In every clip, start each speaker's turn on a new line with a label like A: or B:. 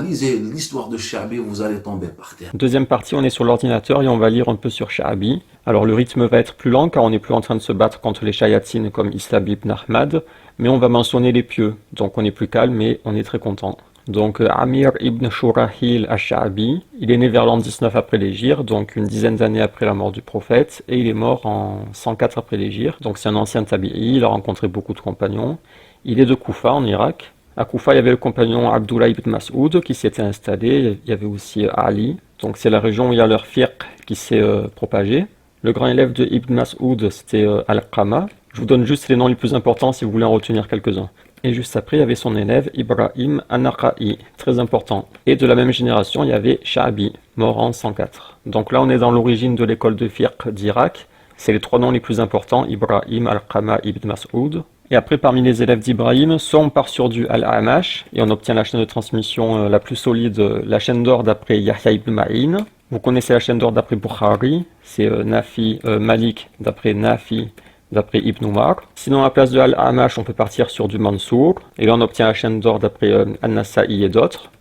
A: lisez l'histoire de Sha'bi, vous allez tomber par terre.
B: Deuxième partie, on est sur l'ordinateur et on va lire un peu sur Sha'bi. Alors le rythme va être plus lent car on n'est plus en train de se battre contre les Shayatines comme Islam ibn Ahmad, mais on va mentionner les pieux. Donc on est plus calme et on est très content. Donc Amir ibn Shurahil al-Sha'bi, il est né vers l'an 19 après l'Hégire, donc une dizaine d'années après la mort du prophète, et il est mort en 104 après l'Hégire. Donc c'est un ancien tabi'i, il a rencontré beaucoup de compagnons. Il est de Koufa en Irak. À Koufa, il y avait le compagnon Abdullah ibn Mas'ud qui s'était installé, il y avait aussi Ali. Donc c'est la région où il y a leur fiqh qui s'est propagé. Le grand élève de Ibn Mas'ud, c'était Al-Qama. Je vous donne juste les noms les plus importants si vous voulez en retenir quelques-uns. Et juste après, il y avait son élève Ibrahim an-Nakha'i, très important. Et de la même génération, il y avait Sha'bi, mort en 104. Donc là, on est dans l'origine de l'école de fiqh d'Irak. C'est les trois noms les plus importants, Ibrahim, Al-Qama, Ibn Mas'ud. Et après, parmi les élèves d'Ibrahim, soit on part sur du Al-Amash, et on obtient la chaîne de transmission la plus solide, la chaîne d'or d'après Yahya ibn Ma'in. Vous connaissez la chaîne d'or d'après Bukhari, c'est Malik d'après Nafi, d'après Ibn Umar. Sinon, à la place de Al-Amash, on peut partir sur du Mansour, et là on obtient la chaîne d'or d'après An-Nasa'i et d'autres.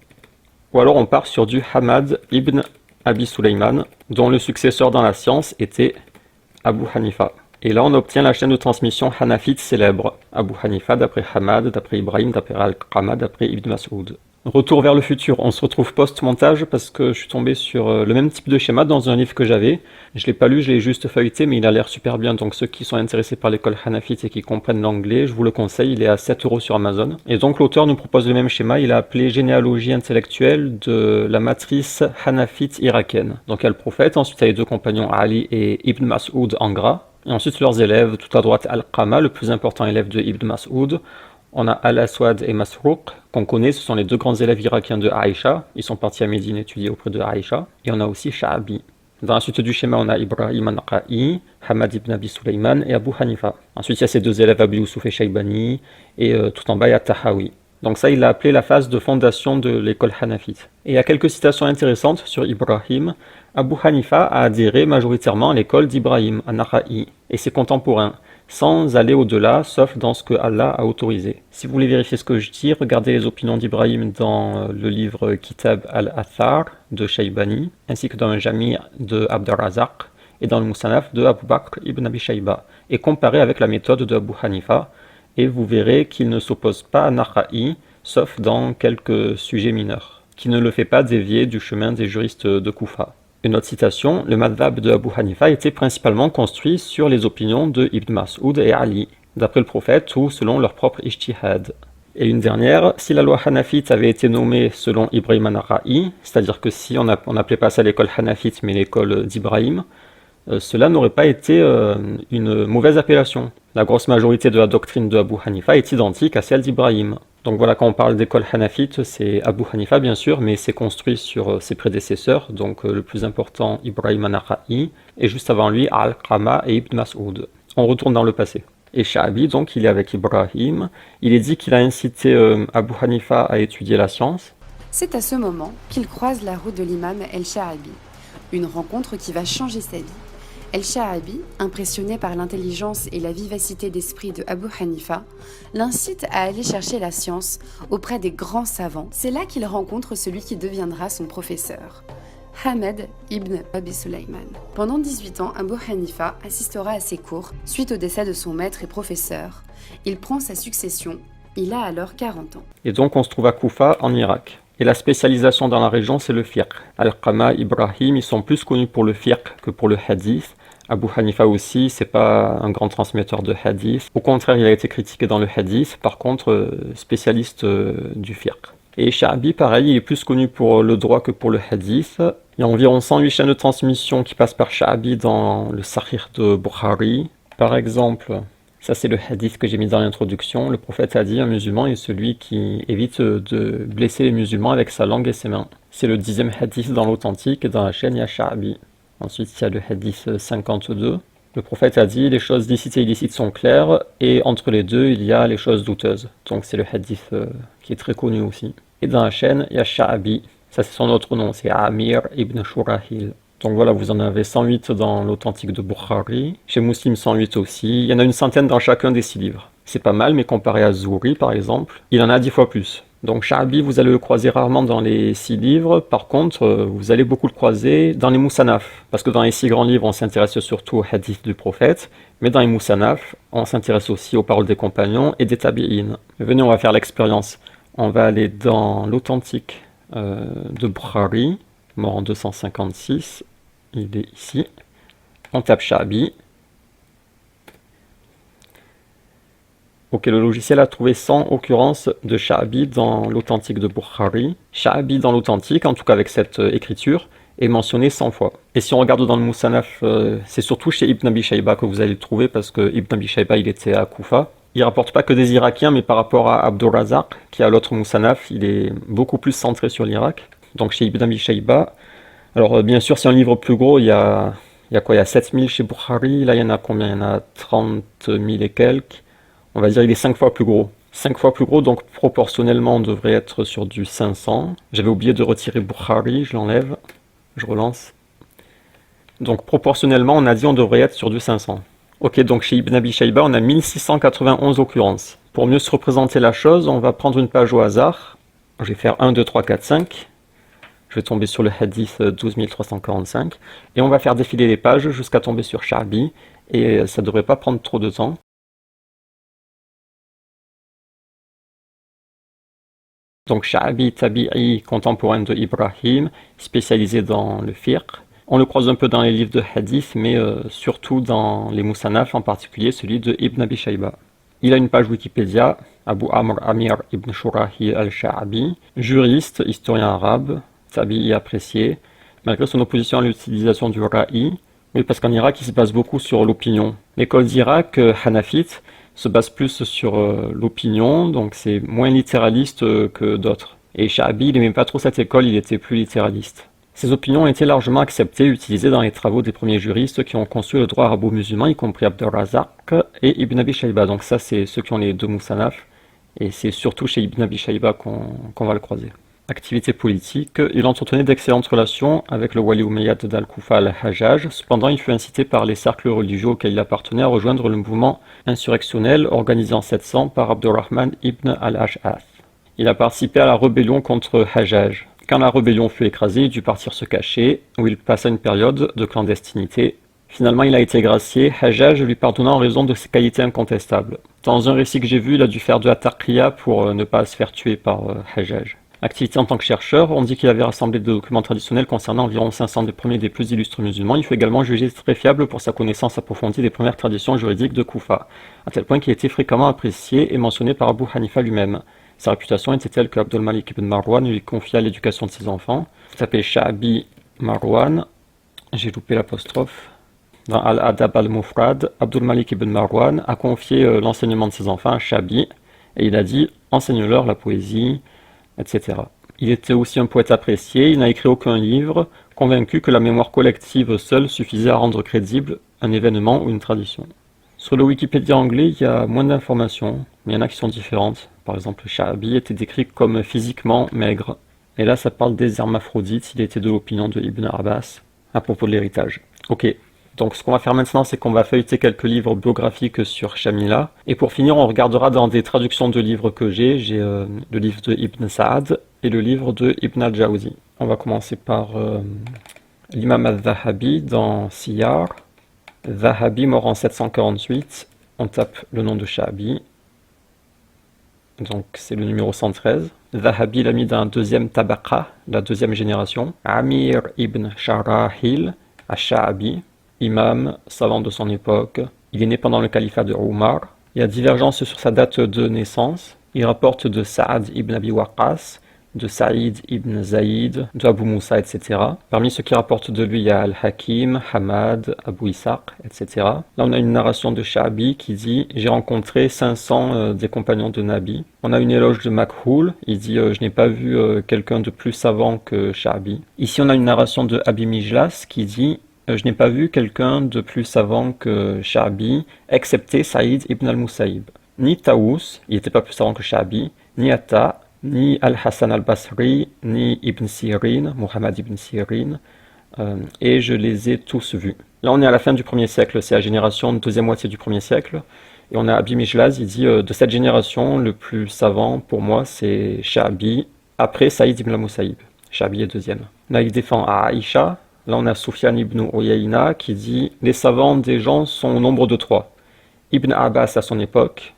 B: Ou alors on part sur du Hamad ibn Abi Sulaiman, dont le successeur dans la science était Abu Hanifa. Et là, on obtient la chaîne de transmission hanafite célèbre. Abu Hanifa d'après Hamad, d'après Ibrahim, d'après Al-Qama, d'après Ibn Mas'ud. Retour vers le futur. On se retrouve post-montage parce que je suis tombé sur le même type de schéma dans un livre que j'avais. Je l'ai pas lu, je l'ai juste feuilleté, mais il a l'air super bien. Donc ceux qui sont intéressés par l'école hanafite et qui comprennent l'anglais, je vous le conseille. Il est à 7 € sur Amazon. Et donc l'auteur nous propose le même schéma. Il a appelé généalogie intellectuelle de la matrice hanafite irakienne. Donc il y a le prophète, ensuite il y a les deux compagnons Ali et Ibn Mas'ud en gras. Et ensuite leurs élèves, tout à droite Al-Qama, le plus important élève de Ibn Mas'ud. On a Al-Aswad et Masrouq, qu'on connaît, ce sont les deux grands élèves irakiens de Aïcha. Ils sont partis à Médine étudier auprès de Aïcha. Et on a aussi Sha'bi. Dans la suite du schéma, on a Ibrahim an-Nakha'i, Hamad ibn Abi Sulaiman et Abu Hanifa. Ensuite, il y a ces deux élèves, Abu Yusuf et Shaybani, et tout en bas, il y a Tahawi. Donc ça, il l'a appelé la phase de fondation de l'école hanafite. Et il y a quelques citations intéressantes sur Ibrahim. Abu Hanifa a adhéré majoritairement à l'école d'Ibrahim an-Nakha'i et ses contemporains, sans aller au-delà, sauf dans ce que Allah a autorisé. Si vous voulez vérifier ce que je dis, regardez les opinions d'Ibrahim dans le livre Kitab al-Athar de Shaybani, ainsi que dans le Jami' de Abd al-Razaq et dans le Musannaf de Abu Bakr ibn Abi Shayba, et comparez avec la méthode de Abu Hanifa, et vous verrez qu'il ne s'oppose pas à Nakha'i, sauf dans quelques sujets mineurs, qui ne le fait pas dévier du chemin des juristes de Koufa. Une autre citation, le madhab de Abu Hanifa était principalement construit sur les opinions de Ibn Mas'ud et Ali, d'après le prophète ou selon leur propre ijtihad. Et une dernière, si la loi hanafite avait été nommée selon Ibrahim an-Nakha'i, c'est-à-dire que si on n'appelait pas ça l'école hanafite mais l'école d'Ibrahim, cela n'aurait pas été une mauvaise appellation. La grosse majorité de la doctrine de Abu Hanifa est identique à celle d'Ibrahim. Donc voilà, quand on parle d'école hanafite, c'est Abu Hanifa bien sûr, mais c'est construit sur ses prédécesseurs, donc le plus important Ibrahim an-Nakha'i, et juste avant lui Al-Qama et Ibn Mas'ud. On retourne dans le passé. Et Sha'bi, donc il est avec Ibrahim, il est dit qu'il a incité Abu Hanifa à étudier la science.
C: C'est à ce moment qu'il croise la route de l'imam El-Sha'bi, une rencontre qui va changer sa vie. El-Sha'bi, impressionné par l'intelligence et la vivacité d'esprit de Abu Hanifa, l'incite à aller chercher la science auprès des grands savants. C'est là qu'il rencontre celui qui deviendra son professeur, Hamad ibn Abi Sulaiman. Pendant 18 ans, Abu Hanifa assistera à ses cours suite au décès de son maître et professeur. Il prend sa succession, il a alors 40 ans.
B: Et donc on se trouve à Koufa, en Irak. Et la spécialisation dans la région, c'est le fiqh. Al-Qama, Ibrahim, ils sont plus connus pour le fiqh que pour le hadith. Abu Hanifa aussi, c'est pas un grand transmetteur de hadith. Au contraire, il a été critiqué dans le hadith, par contre, spécialiste du fiqh. Et Sha'bi, pareil, il est plus connu pour le droit que pour le hadith. Il y a environ 108 chaînes de transmission qui passent par Sha'bi dans le Sahih de Bukhari. Par exemple, ça c'est le hadith que j'ai mis dans l'introduction, le prophète a dit, un musulman est celui qui évite de blesser les musulmans avec sa langue et ses mains. C'est le 10e hadith dans l'authentique, et dans la chaîne il y a Sha'bi. Ensuite, il y a le hadith 52. Le prophète a dit, les choses licites et illicites sont claires, et entre les deux, il y a les choses douteuses. Donc c'est le hadith qui est très connu aussi. Et dans la chaîne, il y a Sha'bi. Ça c'est son autre nom, c'est Amir ibn Shurahil. Donc voilà, vous en avez 108 dans l'authentique de Bukhari. Chez Muslim, 108 aussi. Il y en a une centaine dans chacun des 6 livres. C'est pas mal, mais comparé à Zouri, par exemple, il en a 10 fois plus. Donc Sha'bi, vous allez le croiser rarement dans les 6 livres, par contre, vous allez beaucoup le croiser dans les Musanaf, parce que dans les 6 grands livres, on s'intéresse surtout aux hadiths du prophète, mais dans les Musanaf, on s'intéresse aussi aux paroles des compagnons et des tabi'in. Venez, on va faire l'expérience. On va aller dans l'authentique de Bukhari, mort en 256, il est ici. On tape Sha'bi. Ok, le logiciel a trouvé 100 occurrences de Sha'bi dans l'authentique de Bukhari. Sha'bi dans l'authentique, en tout cas avec cette écriture, est mentionné 100 fois. Et si on regarde dans le Musanaf, c'est surtout chez Ibn Abi Shayba que vous allez le trouver, parce que Ibn Abi Shayba, il était à Koufa. Il rapporte pas que des Irakiens, mais par rapport à Abdurrazzaq, qui a l'autre Musanaf, il est beaucoup plus centré sur l'Irak. Donc chez Ibn Abi Shayba, alors bien sûr, c'est un livre plus gros, il y a quoi? Il y a 7000 chez Bukhari, là il y en a combien? Il y en a 30 000 et quelques. On va dire il est 5 fois plus gros. 5 fois plus gros, donc proportionnellement on devrait être sur du 500. J'avais oublié de retirer Bukhari, je l'enlève, je relance. Donc proportionnellement on a dit on devrait être sur du 500. Ok, donc chez Ibn Abi Shayba on a 1691 occurrences. Pour mieux se représenter la chose, on va prendre une page au hasard. Je vais faire 1, 2, 3, 4, 5. Je vais tomber sur le hadith 12345. Et on va faire défiler les pages jusqu'à tomber sur Sha'bi. Et ça ne devrait pas prendre trop de temps. Donc Sha'bi Tabi'i, contemporain de Ibrahim, spécialisé dans le fiqh. On le croise un peu dans les livres de hadith, mais surtout dans les Musanaf, en particulier celui de Ibn Abi Shayba. Il a une page Wikipédia, Abu Amr Amir ibn Shurahi al-Sha'bi, juriste, historien arabe, tabi'i apprécié, malgré son opposition à l'utilisation du ra'i. Oui, parce qu'en Irak, il se base beaucoup sur l'opinion. L'école d'Irak, hanafite, se base plus sur l'opinion, donc c'est moins littéraliste que d'autres. Et Sha'bi, il n'aimait pas trop cette école, il était plus littéraliste. Ces opinions ont été largement acceptées et utilisées dans les travaux des premiers juristes qui ont construit le droit arabo-musulman, y compris Abdurrazzaq et Ibn Abi Shayba. Donc ça, c'est ceux qui ont les deux Musanaf, et c'est surtout chez Ibn Abi Shayba qu'on va le croiser. Activité politique, il entretenait d'excellentes relations avec le Wali Umayyad d'Al-Koufa al-Hajjaj. Cependant, il fut incité par les cercles religieux auxquels il appartenait à rejoindre le mouvement insurrectionnel organisé en 700 par Abdurrahman ibn al-Ash'ath. Il a participé à la rébellion contre Hajjaj. Quand la rébellion fut écrasée, il dut partir se cacher, où il passa une période de clandestinité. Finalement, il a été gracié, Hajjaj lui pardonna en raison de ses qualités incontestables. Dans un récit que j'ai vu, il a dû faire de la taqiyya pour ne pas se faire tuer par Hajjaj. Activité en tant que chercheur, on dit qu'il avait rassemblé des documents traditionnels concernant environ 500 des premiers des plus illustres musulmans. Il fut également jugé très fiable pour sa connaissance approfondie des premières traditions juridiques de Koufa, à tel point qu'il était fréquemment apprécié et mentionné par Abu Hanifa lui-même. Sa réputation était telle que Abdul Malik ibn Marwan lui confia l'éducation de ses enfants. Il s'appelait Sha'bi Marwan, j'ai loupé l'apostrophe. Dans Al-Adab al-Mufrad, Abdul Malik ibn Marwan a confié l'enseignement de ses enfants à Sha'bi, et il a dit « enseigne-leur la poésie », etc. Il était aussi un poète apprécié, il n'a écrit aucun livre, convaincu que la mémoire collective seule suffisait à rendre crédible un événement ou une tradition. Sur le Wikipédia anglais, il y a moins d'informations, mais il y en a qui sont différentes. Par exemple, Sha'bi était décrit comme physiquement maigre. Et là, ça parle des hermaphrodites, il était de l'opinion de Ibn Abbas à propos de l'héritage. Ok, donc ce qu'on va faire maintenant, c'est qu'on va feuilleter quelques livres biographiques sur Shamila. Et pour finir, on regardera dans des traductions de livres que j'ai. J'ai le livre de Ibn Sa'ad et le livre de Ibn al-Jawzi. On va commencer par l'imam al-Zahabi dans Siyar. Zahabi, mort en 748. On tape le nom de Sha'bi. Donc c'est le numéro 113. Zahabi l'a mis dans la deuxième tabaqa, la deuxième génération. Amir ibn Sharahil al-Sha'bi, imam, savant de son époque. Il est né pendant le califat de Omar. Il y a divergence sur sa date de naissance. Il rapporte de Saad ibn Abi Waqqas, de Saïd ibn Zaïd, de Abu Moussa, etc. Parmi ceux qui rapportent de lui, il y a Al-Hakim, Hamad, Abu Ishaq, etc. Là, on a une narration de Sha'bi qui dit « J'ai rencontré 500 des compagnons de Nabi ». On a une éloge de Makhul, il dit « Je n'ai pas vu quelqu'un de plus savant que Sha'bi ». Ici, on a une narration de Abi Mijlas qui dit « Je n'ai pas vu quelqu'un de plus savant que Sha'bi, excepté Saïd ibn al-Musaïb ». Ni Taous, il n'était pas plus savant que Sha'bi, ni Atta, ni Al-Hassan al-Basri, ni Ibn Sirin, Muhammad ibn Sirin, et je les ai tous vus. Là, on est à la fin du 1er siècle, c'est la génération de deuxième moitié du 1er siècle, Et on a Abi Mijlaz, il dit de cette génération, le plus savant pour moi, c'est Sha'bi, après Saïd ibn al-Musayyib. Sha'bi est deuxième. Là, il défend à Aïcha. Là, on a Sufyan ibn Uyayna qui dit les savants des gens sont au nombre de 3. Ibn Abbas à son époque,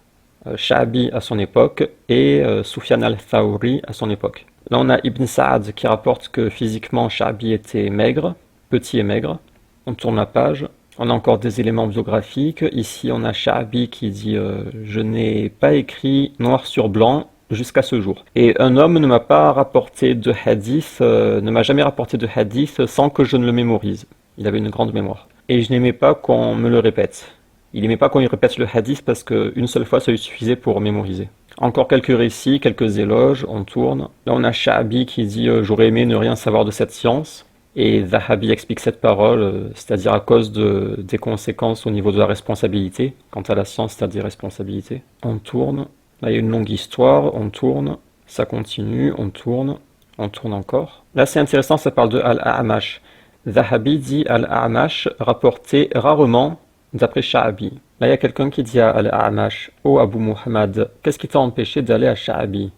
B: Sha'bi à son époque et Sufyan al-Thawri à son époque. Là, on a Ibn Sa'ad qui rapporte que physiquement, Sha'bi était maigre, petit et maigre. On tourne la page. On a encore des éléments biographiques. Ici, on a Sha'bi qui dit je n'ai pas écrit noir sur blanc jusqu'à ce jour. Et un homme ne m'a pas rapporté de hadith, ne m'a jamais rapporté de hadith sans que je ne le mémorise. Il avait une grande mémoire. Et je n'aimais pas qu'on me le répète. Il n'aimait pas qu'on lui répète le hadith parce qu'une seule fois, ça lui suffisait pour mémoriser. Encore quelques récits, quelques éloges, on tourne. Là, on a Sha'bi qui dit j'aurais aimé ne rien savoir de cette science. Et Zahabi explique cette parole, c'est-à-dire à cause des conséquences au niveau de la responsabilité. Quant à la science, c'est à dire responsabilité. On tourne. Là, il y a une longue histoire, on tourne, ça continue, on tourne encore. Là, c'est intéressant, ça parle de Al-A'mash. Zahabi dit Al-A'mash rapporté rarement d'après Sha'bi. Là, il y a quelqu'un qui dit à Al-A'mash « Oh Abu Muhammad, qu'est-ce qui t'a empêché d'aller à Sha'bi ?»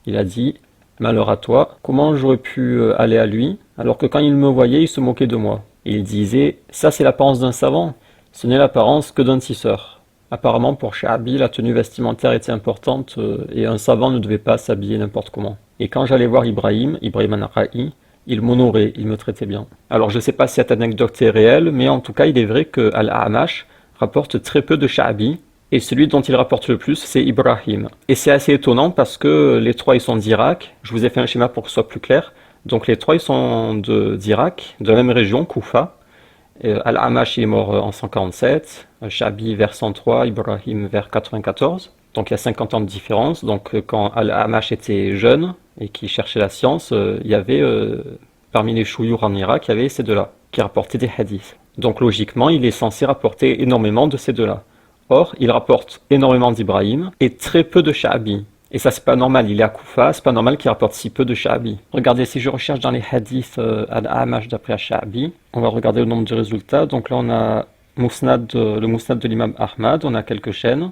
B: Il a dit « Malheur à toi, comment j'aurais pu aller à lui alors que quand il me voyait, il se moquait de moi. » Et il disait « Ça, c'est l'apparence d'un savant, ce n'est l'apparence que d'un tisseur. » Apparemment, pour Sha'bi, la tenue vestimentaire était importante et un savant ne devait pas s'habiller n'importe comment. Et quand j'allais voir Ibrahim an-Nakha'i, il m'honorait, il me traitait bien. Alors je ne sais pas si cette anecdote est réelle, mais en tout cas, il est vrai que Al-A'mash rapporte très peu de Sha'bi, et celui dont il rapporte le plus, c'est Ibrahim. Et c'est assez étonnant parce que les 3, ils sont d'Irak. Je vous ai fait un schéma pour que ce soit plus clair. Donc les 3, ils sont d'Irak, de la même région, Koufa. Al-A'mash est mort en 147, Sha'bi vers 103, Ibrahim vers 94. Donc il y a 50 ans de différence. Donc quand Al-A'mash était jeune et qui cherchait la science, il y avait parmi les chouyours en Irak, il y avait ces deux-là qui rapportaient des hadiths. Donc logiquement, il est censé rapporter énormément de ces deux-là. Or, il rapporte énormément d'Ibrahim et très peu de Sha'bi. Et ça, c'est pas normal. Il est à Koufa, c'est pas normal qu'il rapporte si peu de Sha'bi. Regardez, si je recherche dans les hadiths Al-A'mash d'après Sha'bi, on va regarder le nombre de résultats. Donc là, on a le Musnad de l'imam Ahmad, on a quelques chaînes.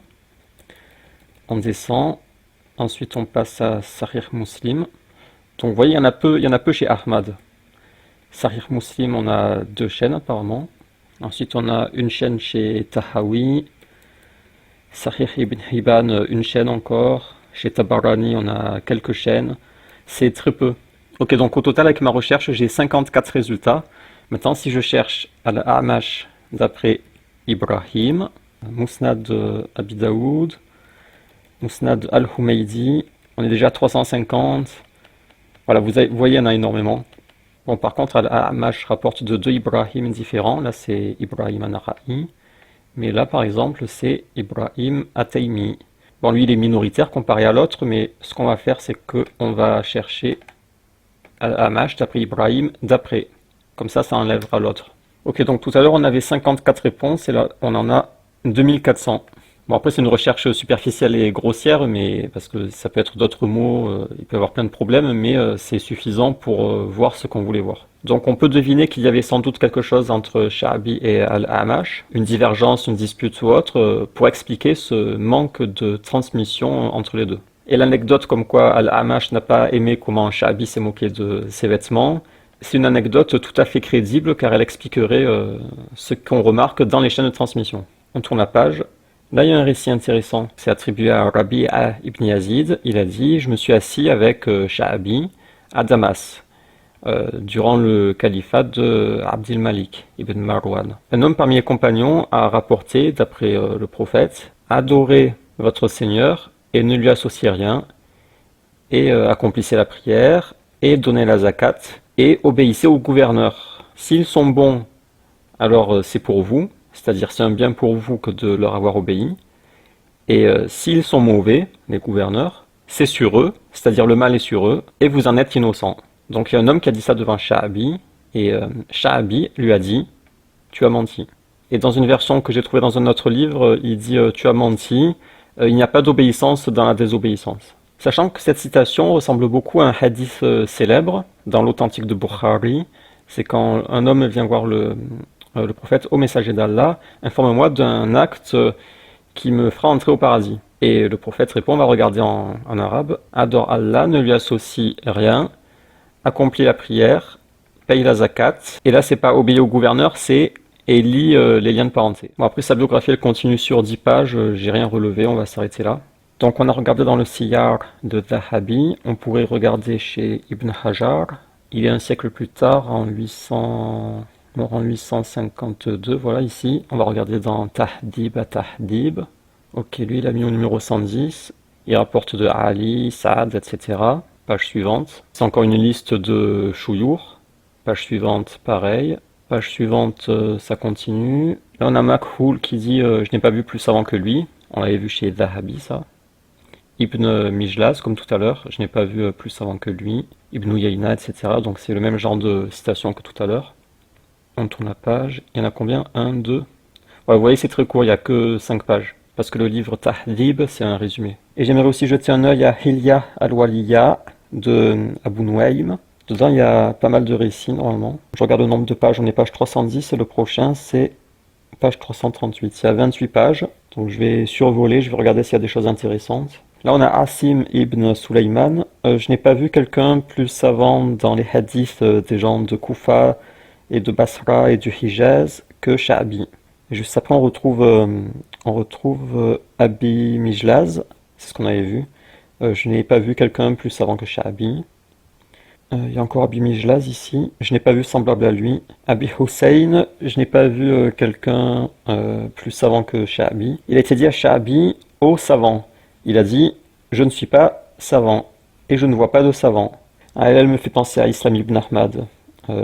B: On descend. Ensuite, on passe à Sahih Muslim. Donc vous voyez, il y en a peu chez Ahmad. Sahih Muslim, on a 2 chaînes apparemment. Ensuite, on a une chaîne chez Tahawi. Sahih ibn Hibban, une chaîne encore. Chez Tabarani, on a quelques chaînes. C'est très peu. Ok, donc au total, avec ma recherche, j'ai 54 résultats. Maintenant, si je cherche Al-A'mash d'après Ibrahim, Musnad Abi Daoud, Musnad Al-Humaydi, on est déjà à 350. Voilà, vous voyez, il y en a énormément. Bon, par contre, Al-A'mash rapporte de 2 Ibrahim différents. Là, c'est Ibrahim an-Nakha'i. Mais là, par exemple, c'est Ibrahim at-Taymi. Bon, lui, il est minoritaire comparé à l'autre, mais ce qu'on va faire, c'est qu'on va chercher Al-A'mash d'après Ibrahim d'après. Comme ça enlèvera l'autre. Ok, donc tout à l'heure, on avait 54 réponses, et là, on en a 2400. Bon, après, c'est une recherche superficielle et grossière, mais parce que ça peut être d'autres mots, il peut y avoir plein de problèmes, mais c'est suffisant pour voir ce qu'on voulait voir. Donc on peut deviner qu'il y avait sans doute quelque chose entre Sha'bi et Al-A'mash, une divergence, une dispute ou autre, pour expliquer ce manque de transmission entre les deux. Et l'anecdote comme quoi Al-A'mash n'a pas aimé comment Sha'bi s'est moqué de ses vêtements, c'est une anecdote tout à fait crédible car elle expliquerait ce qu'on remarque dans les chaînes de transmission. On tourne la page. Là, il y a un récit intéressant. C'est attribué à Rabi'a ibn Yazid. Il a dit « Je me suis assis avec Sha'bi à Damas. » Durant le califat de Abdil Malik ibn Marwan. Un homme parmi les compagnons a rapporté, d'après le prophète, « Adorez votre Seigneur et ne lui associez rien, et accomplissez la prière, et donnez la zakat, et obéissez aux gouverneurs. S'ils sont bons, alors c'est pour vous, c'est-à-dire c'est un bien pour vous que de leur avoir obéi, et s'ils sont mauvais, les gouverneurs, c'est sur eux, c'est-à-dire le mal est sur eux, et vous en êtes innocent. » Donc il y a un homme qui a dit ça devant Sha'bi, et Sha'bi lui a dit « Tu as menti ». Et dans une version que j'ai trouvée dans un autre livre, il dit « Tu as menti, il n'y a pas d'obéissance dans la désobéissance ». Sachant que cette citation ressemble beaucoup à un hadith célèbre dans l'authentique de Bukhari, c'est quand un homme vient voir le prophète « Ô messager d'Allah, informe-moi d'un acte qui me fera entrer au paradis. Et le prophète répond, on va regarder en arabe, adore Allah, ne lui associe rien, accomplit la prière, paye la zakat. Et là, c'est pas obéir au gouverneur, c'est et lit les liens de parenté. Bon, après, sa biographie, elle continue sur 10 pages, j'ai rien relevé, on va s'arrêter là. Donc, on a regardé dans le Siyar de Dhahabi, on pourrait regarder chez Ibn Hajar, il est un siècle plus tard, mort en 852, voilà ici. On va regarder dans Tahdib à Tahdib. Ok, lui, il a mis au numéro 110. Il rapporte de Ali, Saad, etc. Page suivante. C'est encore une liste de Shuyur. Page suivante, pareil. Page suivante, ça continue. Là, on a Makhul qui dit je n'ai pas vu plus avant que lui. On l'avait vu chez Dhahabi, ça. Ibn Mijlaz, comme tout à l'heure, je n'ai pas vu plus avant que lui. Ibn Uyayna, etc. Donc c'est le même genre de citation que tout à l'heure. On tourne la page. Il y en a combien 1, 2 ouais, vous voyez, c'est très court, il n'y a que 5 pages. Parce que le livre Tahdib, c'est un résumé. Et j'aimerais aussi jeter un œil à Hilya al-Waliya de Abu Nuaym. Dedans, il y a pas mal de récits, normalement. Je regarde le nombre de pages, on est page 310, et le prochain, c'est page 338. Il y a 28 pages, donc je vais survoler, je vais regarder s'il y a des choses intéressantes. Là, on a Asim ibn Sulaiman. Je n'ai pas vu quelqu'un plus savant dans les hadiths des gens de Koufa et de Basra et du Hijaz que Sha'bi. Juste après, on retrouve Abi Mijlaz, c'est ce qu'on avait vu. Je n'ai pas vu quelqu'un plus savant que Sha'bi. Il y a encore Abi Mijlaz ici, je n'ai pas vu semblable à lui. Abi Hussein, je n'ai pas vu quelqu'un plus savant que Sha'bi. Il a été dit à Sha'bi, ô savant. Il a dit, je ne suis pas savant, et je ne vois pas de savant. Ah, elle me fait penser à Islam ibn Ahmad.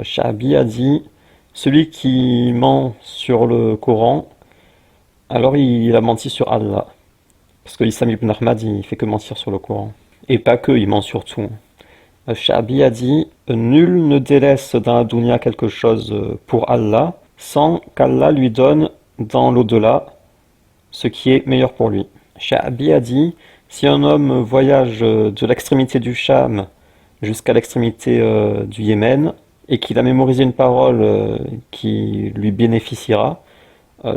B: Sha'bi a dit, celui qui ment sur le Coran, alors il a menti sur Allah. Parce que Islam ibn Ahmad, il fait que mentir sur le Coran. Et pas que, il ment sur tout. Sha'bi a dit, nul ne délaisse dans la dunya quelque chose pour Allah, sans qu'Allah lui donne dans l'au-delà ce qui est meilleur pour lui. Sha'bi a dit, si un homme voyage de l'extrémité du Cham jusqu'à l'extrémité du Yémen, et qu'il a mémorisé une parole qui lui bénéficiera,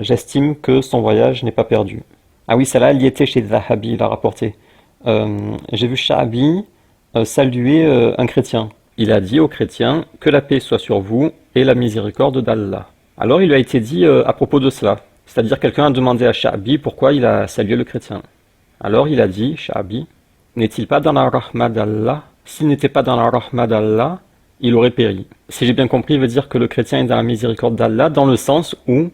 B: j'estime que son voyage n'est pas perdu. Ah oui, celle-là, elle y était chez Dhahabi, il a rapporté. J'ai vu Sha'bi saluer un chrétien. Il a dit au chrétien que la paix soit sur vous et la miséricorde d'Allah. Alors il lui a été dit à propos de cela. C'est-à-dire quelqu'un a demandé à Sha'bi pourquoi il a salué le chrétien. Alors il a dit, Sha'bi, n'est-il pas dans la rahma d'Allah? S'il n'était pas dans la rahma d'Allah, il aurait péri. Si j'ai bien compris, il veut dire que le chrétien est dans la miséricorde d'Allah dans le sens où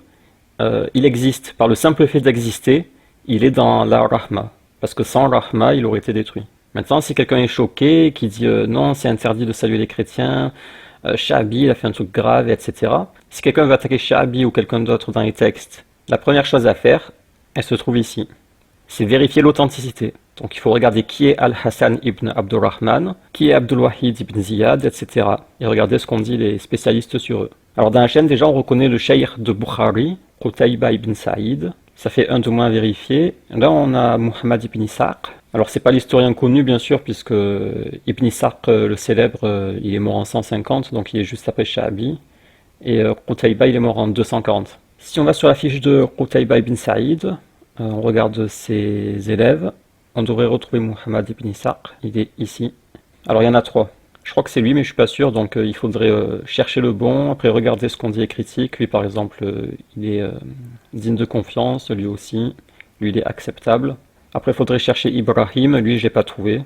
B: il existe. Par le simple fait d'exister, il est dans la rahma. Parce que sans rahma, il aurait été détruit. Maintenant, si quelqu'un est choqué, qui dit non, c'est interdit de saluer les chrétiens, Sha'bi, il a fait un truc grave, etc. Si quelqu'un veut attaquer Sha'bi ou quelqu'un d'autre dans les textes, la première chose à faire, elle se trouve ici. C'est vérifier l'authenticité. Donc il faut regarder qui est Al-Hassan ibn Abdurrahman, qui est Abdul Wahid ibn Ziyad, etc. Et regarder ce qu'ont dit les spécialistes sur eux. Alors dans la chaîne, déjà, on reconnaît le cheikh de Bukhari, Qutayba ibn Saïd. Ça fait un de moins à vérifier. Là, on a Muhammad ibn Ishaq. Alors, c'est pas l'historien connu, bien sûr, puisque Ibn Ishaq, le célèbre, il est mort en 150, donc il est juste après Sha'bi. Et Qutayba, il est mort en 240. Si on va sur la fiche de Qutayba ibn Saïd, on regarde ses élèves, on devrait retrouver Muhammad ibn Ishaq. Il est ici. Alors, il y en a 3. Je crois que c'est lui, mais je suis pas sûr, donc il faudrait chercher le bon, après regarder ce qu'on dit et critique. Lui, par exemple, il est digne de confiance, lui aussi. Lui, il est acceptable. Après, il faudrait chercher Ibrahim, lui, je l'ai pas trouvé.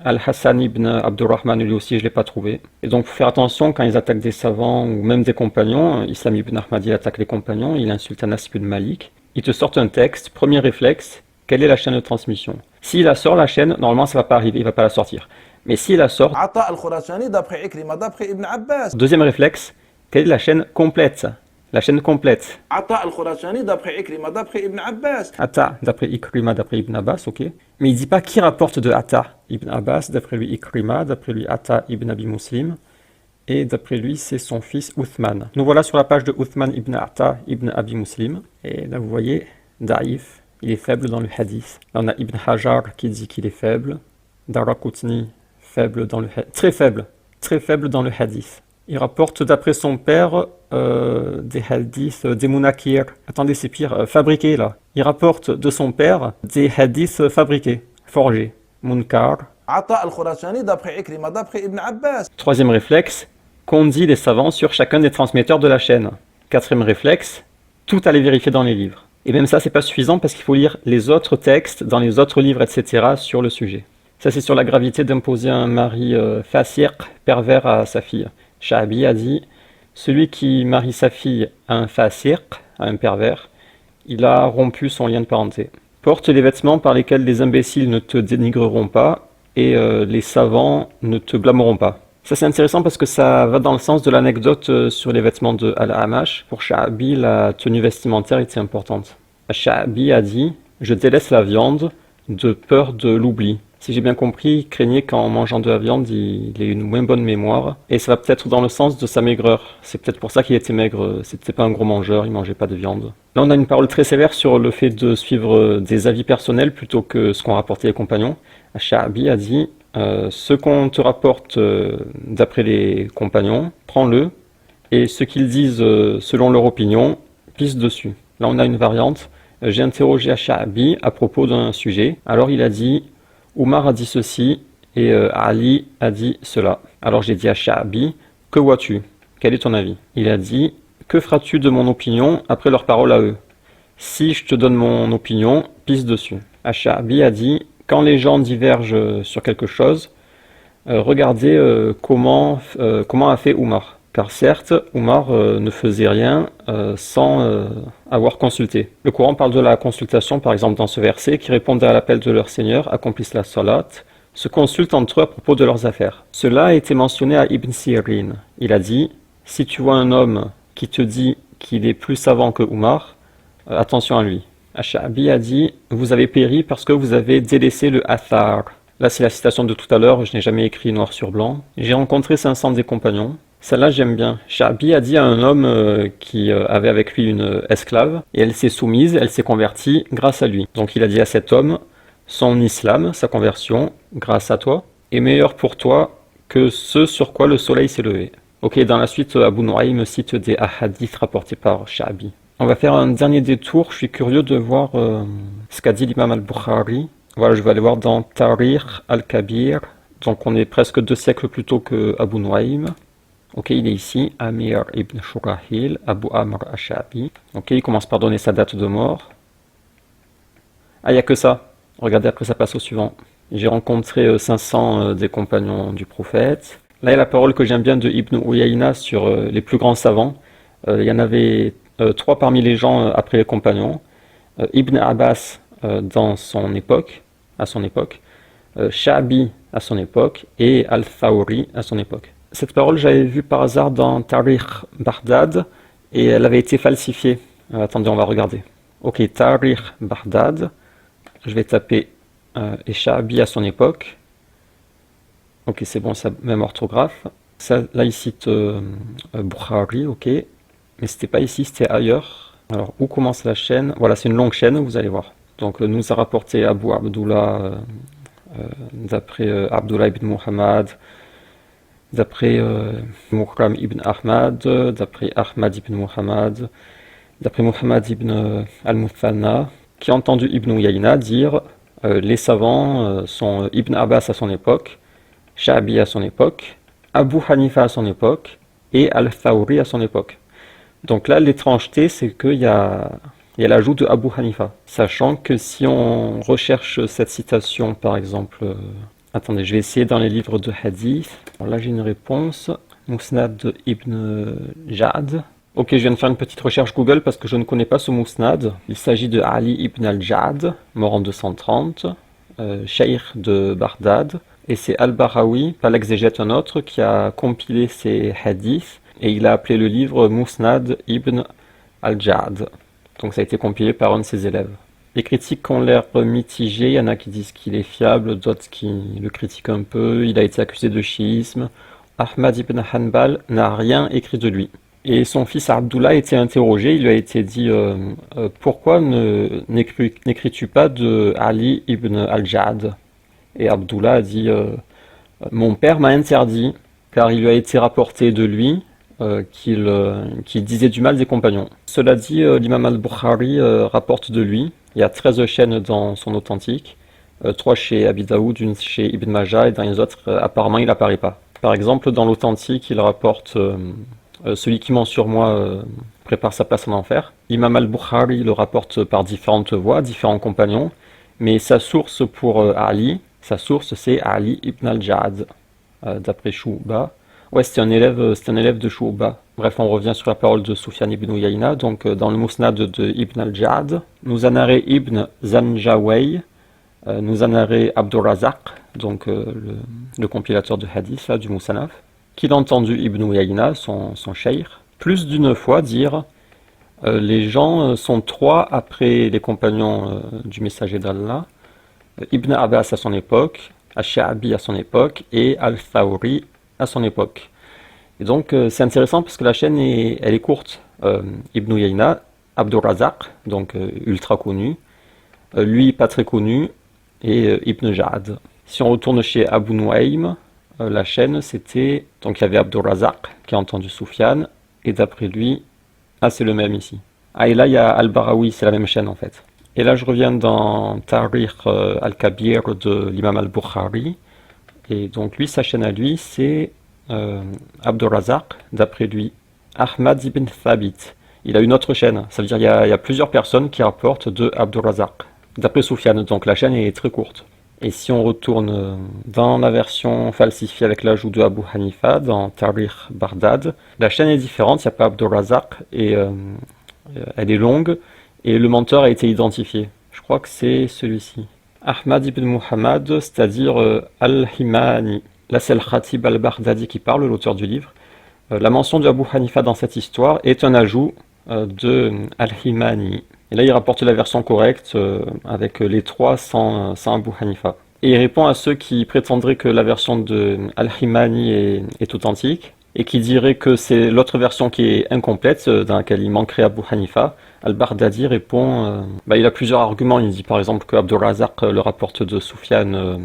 B: Al-Hassan ibn Abdurrahman, lui aussi, je l'ai pas trouvé. Et donc, il faut faire attention quand ils attaquent des savants ou même des compagnons. Islam ibn Ahmad, il attaque les compagnons, il insulte Anas ibn Malik. Ils te sortent un texte, premier réflexe, quelle est la chaîne de transmission? S'il la sort, la chaîne, normalement, ça va pas arriver, il va pas la sortir. Mais s'il la sort, deuxième réflexe, quelle est la chaîne complète? La chaîne complète. Ata d'après Ikrima, d'après Ibn Abbas, ok. Mais il dit pas qui rapporte de Ata. Ibn Abbas, d'après lui Ikrima, d'après lui Ata ibn Abi Muslim. Et d'après lui, c'est son fils Uthman. Nous voilà sur la page de Uthman ibn Ata ibn Abi Muslim. Et là, vous voyez, Daïf, il est faible dans le hadith. Là, on a Ibn Hajar qui dit qu'il est faible. Daraqutni, faible dans le hadith. Très faible dans le hadith. Il rapporte d'après son père des hadiths, des munakir. Attendez, c'est pire, fabriqués là. Il rapporte de son père des hadiths fabriqués, forgés, munkar.
D: عطاء الخراساني d'après إكرمة d'après Ibn Abbas.
B: Troisième réflexe, qu'ont dit les savants sur chacun des transmetteurs de la chaîne. Quatrième réflexe, tout aller vérifier dans les livres. Et même ça, c'est pas suffisant parce qu'il faut lire les autres textes dans les autres livres, etc. sur le sujet. Ça, c'est sur la gravité d'imposer un mari fasiq, pervers à sa fille. Sha'abi a dit, celui qui marie sa fille à un fasiq, à un pervers, il a rompu son lien de parenté. Porte les vêtements par lesquels les imbéciles ne te dénigreront pas et les savants ne te blâmeront pas. Ça c'est intéressant parce que ça va dans le sens de l'anecdote sur les vêtements de Al-Amash. Pour Sha'abi, la tenue vestimentaire était importante. Sha'abi a dit « Je délaisse la viande de peur de l'oubli ». Si j'ai bien compris, il craignait qu'en mangeant de la viande, il ait une moins bonne mémoire. Et ça va peut-être dans le sens de sa maigreur. C'est peut-être pour ça qu'il était maigre. C'était pas un gros mangeur, il mangeait pas de viande. Là, on a une parole très sévère sur le fait de suivre des avis personnels plutôt que ce qu'ont rapporté les compagnons. Sha'abi a dit ce qu'on te rapporte d'après les compagnons, prends-le. Et ce qu'ils disent selon leur opinion, pisse dessus. Là, on a une variante. J'ai interrogé Sha'abi à propos d'un sujet. Alors, il a dit... Oumar a dit ceci et Ali a dit cela. Alors j'ai dit à Sha'abi, que vois-tu? Quel est ton avis? Il a dit, que feras-tu de mon opinion après leurs paroles à eux? Si je te donne mon opinion, pisse dessus. Sha'abi a dit, quand les gens divergent sur quelque chose, regardez comment a fait Oumar. Car certes, Oumar ne faisait rien sans avoir consulté. Le Coran parle de la consultation, par exemple dans ce verset, qui répondent à l'appel de leur Seigneur, accomplissent la salat, se consultent entre eux à propos de leurs affaires. Cela a été mentionné à Ibn Sirin. Il a dit, si tu vois un homme qui te dit qu'il est plus savant que Oumar, attention à lui. Sha'abi a dit, vous avez péri parce que vous avez délaissé le athar. Là c'est la citation de tout à l'heure, je n'ai jamais écrit noir sur blanc. J'ai rencontré 500 des compagnons. Celle-là, j'aime bien. Sha'abi a dit à un homme qui avait avec lui une esclave, et elle s'est soumise, elle s'est convertie grâce à lui. Donc il a dit à cet homme, son islam, sa conversion, grâce à toi, est meilleur pour toi que ce sur quoi le soleil s'est levé. Ok, dans la suite, Abu Nu'aym cite des ahadiths rapportés par Sha'abi. On va faire un dernier détour, je suis curieux de voir ce qu'a dit l'imam al-Bukhari. Voilà, je vais aller voir dans Tarikh al-Kabir, donc on est presque 2 siècles plus tôt que Abu Nu'aym. Ok, il est ici, Amir ibn Shurahil, Abu Amr al-Sha'abi. Ok, il commence par donner sa date de mort. Ah, il n'y a que ça. Regardez, après ça passe au suivant. J'ai rencontré 500 des compagnons du prophète. Là, il y a la parole que j'aime bien de Ibn Uyayna sur les plus grands savants. Il y en avait 3 parmi les gens après les compagnons. Ibn Abbas dans son époque, à son époque. Sha'abi à son époque. Et Al-Thawri à son époque. Cette parole, j'avais vue par hasard dans Tarikh Baghdad et elle avait été falsifiée. Attendez, on va regarder. Ok, Tarikh Baghdad. Je vais taper et Sha'abi à son époque. Ok, c'est bon, ça même orthographe. Ça, là, il cite Bukhari, ok. Mais c'était pas ici, c'était ailleurs. Alors, où commence la chaîne? Voilà, c'est une longue chaîne, vous allez voir. Donc, nous a rapporté Abu Abdullah, d'après Abdullah ibn Muhammad, d'après Muhram ibn Ahmad, d'après Ahmad ibn Muhammad, d'après Muhammad ibn al-Muthanna, qui a entendu Ibn Uyayna dire les savants sont Ibn Abbas à son époque, Sha'abi à son époque, Abu Hanifa à son époque et Al-Thawri à son époque. Donc là, l'étrangeté, c'est qu'il y a l'ajout de Abu Hanifa, sachant que si on recherche cette citation, par exemple, attendez, je vais essayer dans les livres de hadith. Alors là, j'ai une réponse. Musnad ibn Ja'd. Ok, je viens de faire une petite recherche Google parce que je ne connais pas ce Musnad. Il s'agit de Ali ibn al-Ja'd, mort en 230, Shaykh de Baghdad. Et c'est Al-Barawi, pas l'exégète, un autre, qui a compilé ces hadiths. Et il a appelé le livre Musnad ibn al-Ja'd. Donc ça a été compilé par un de ses élèves. Les critiques ont l'air mitigées, il y en a qui disent qu'il est fiable, d'autres qui le critiquent un peu, il a été accusé de chiisme. Ahmad ibn Hanbal n'a rien écrit de lui. Et son fils Abdullah a été interrogé, il lui a été dit pourquoi n'écris-tu pas de Ali ibn al-Ja'd? Et Abdullah a dit mon père m'a interdit, car il lui a été rapporté de lui qu'il disait du mal des compagnons. Cela dit, l'imam al-Bukhari rapporte de lui, il y a 13 chaînes dans son authentique, 3 chez Abi Daoud, une chez Ibn Majah, et dans les autres, apparemment, il n'apparaît pas. Par exemple, dans l'authentique, il rapporte celui qui ment sur moi prépare sa place en enfer. Imam al-Bukhari le rapporte par différentes voies, différents compagnons, mais sa source pour Ali, sa source c'est Ali ibn al-Ja'ad, d'après Shu'ba. Ouais, c'était un élève de Shu'ba. Bref, on revient sur la parole de Sufyan ibn Uyayna. Donc, dans le Musnad de Ibn al-Ja'ad, nous a narré Ibn Zanjaway, nous a narré Abdurrazaq, donc le compilateur de hadith là, du Musannaf, qu'il a entendu Ibn Uyayna, son cheikh, plus d'une fois dire les gens sont 3 après les compagnons du messager d'Allah, Ibn Abbas à son époque, Ash-Sha'bi à son époque et Al-Thawri à son époque. Et donc c'est intéressant parce que la chaîne elle est courte. Ibn Uyayna, Abdurrazaq, donc ultra connu, lui pas très connu, et Ibn Ja'ad. Si on retourne chez Abu Nuaym, la chaîne c'était, donc il y avait Abdurrazaq qui a entendu Sufyan, et d'après lui, c'est le même ici. Et là il y a Al-Barawi, c'est la même chaîne en fait. Et là je reviens dans Tarikh al-Kabir de l'imam al-Bukhari, et donc lui, sa chaîne à lui, c'est Abdurrazaq, d'après lui, Ahmad ibn Thabit. Il a une autre chaîne, ça veut dire qu'il y a plusieurs personnes qui rapportent de Abdurrazaq, d'après Soufiane, donc la chaîne est très courte. Et si on retourne dans la version falsifiée avec l'ajout de Abu Hanifa, dans Tarikh Baghdad, la chaîne est différente, il n'y a pas Abdurrazaq, et elle est longue, et le menteur a été identifié. Je crois que c'est celui-ci. Ahmad ibn Muhammad, c'est-à-dire Al-Himani. Là, c'est Al-Khatib al-Baghdadi qui parle, l'auteur du livre. La mention de Abu Hanifa dans cette histoire est un ajout de Al-Himani. Et là, il rapporte la version correcte avec les 3 sans Abu Hanifa. Et il répond à ceux qui prétendraient que la version de Al-Himani est authentique et qui diraient que c'est l'autre version qui est incomplète, dans laquelle il manquerait Abu Hanifa. Al-Baghdadi répond, il a plusieurs arguments. Il dit par exemple que Abdurrazaq le rapporte de Sufyan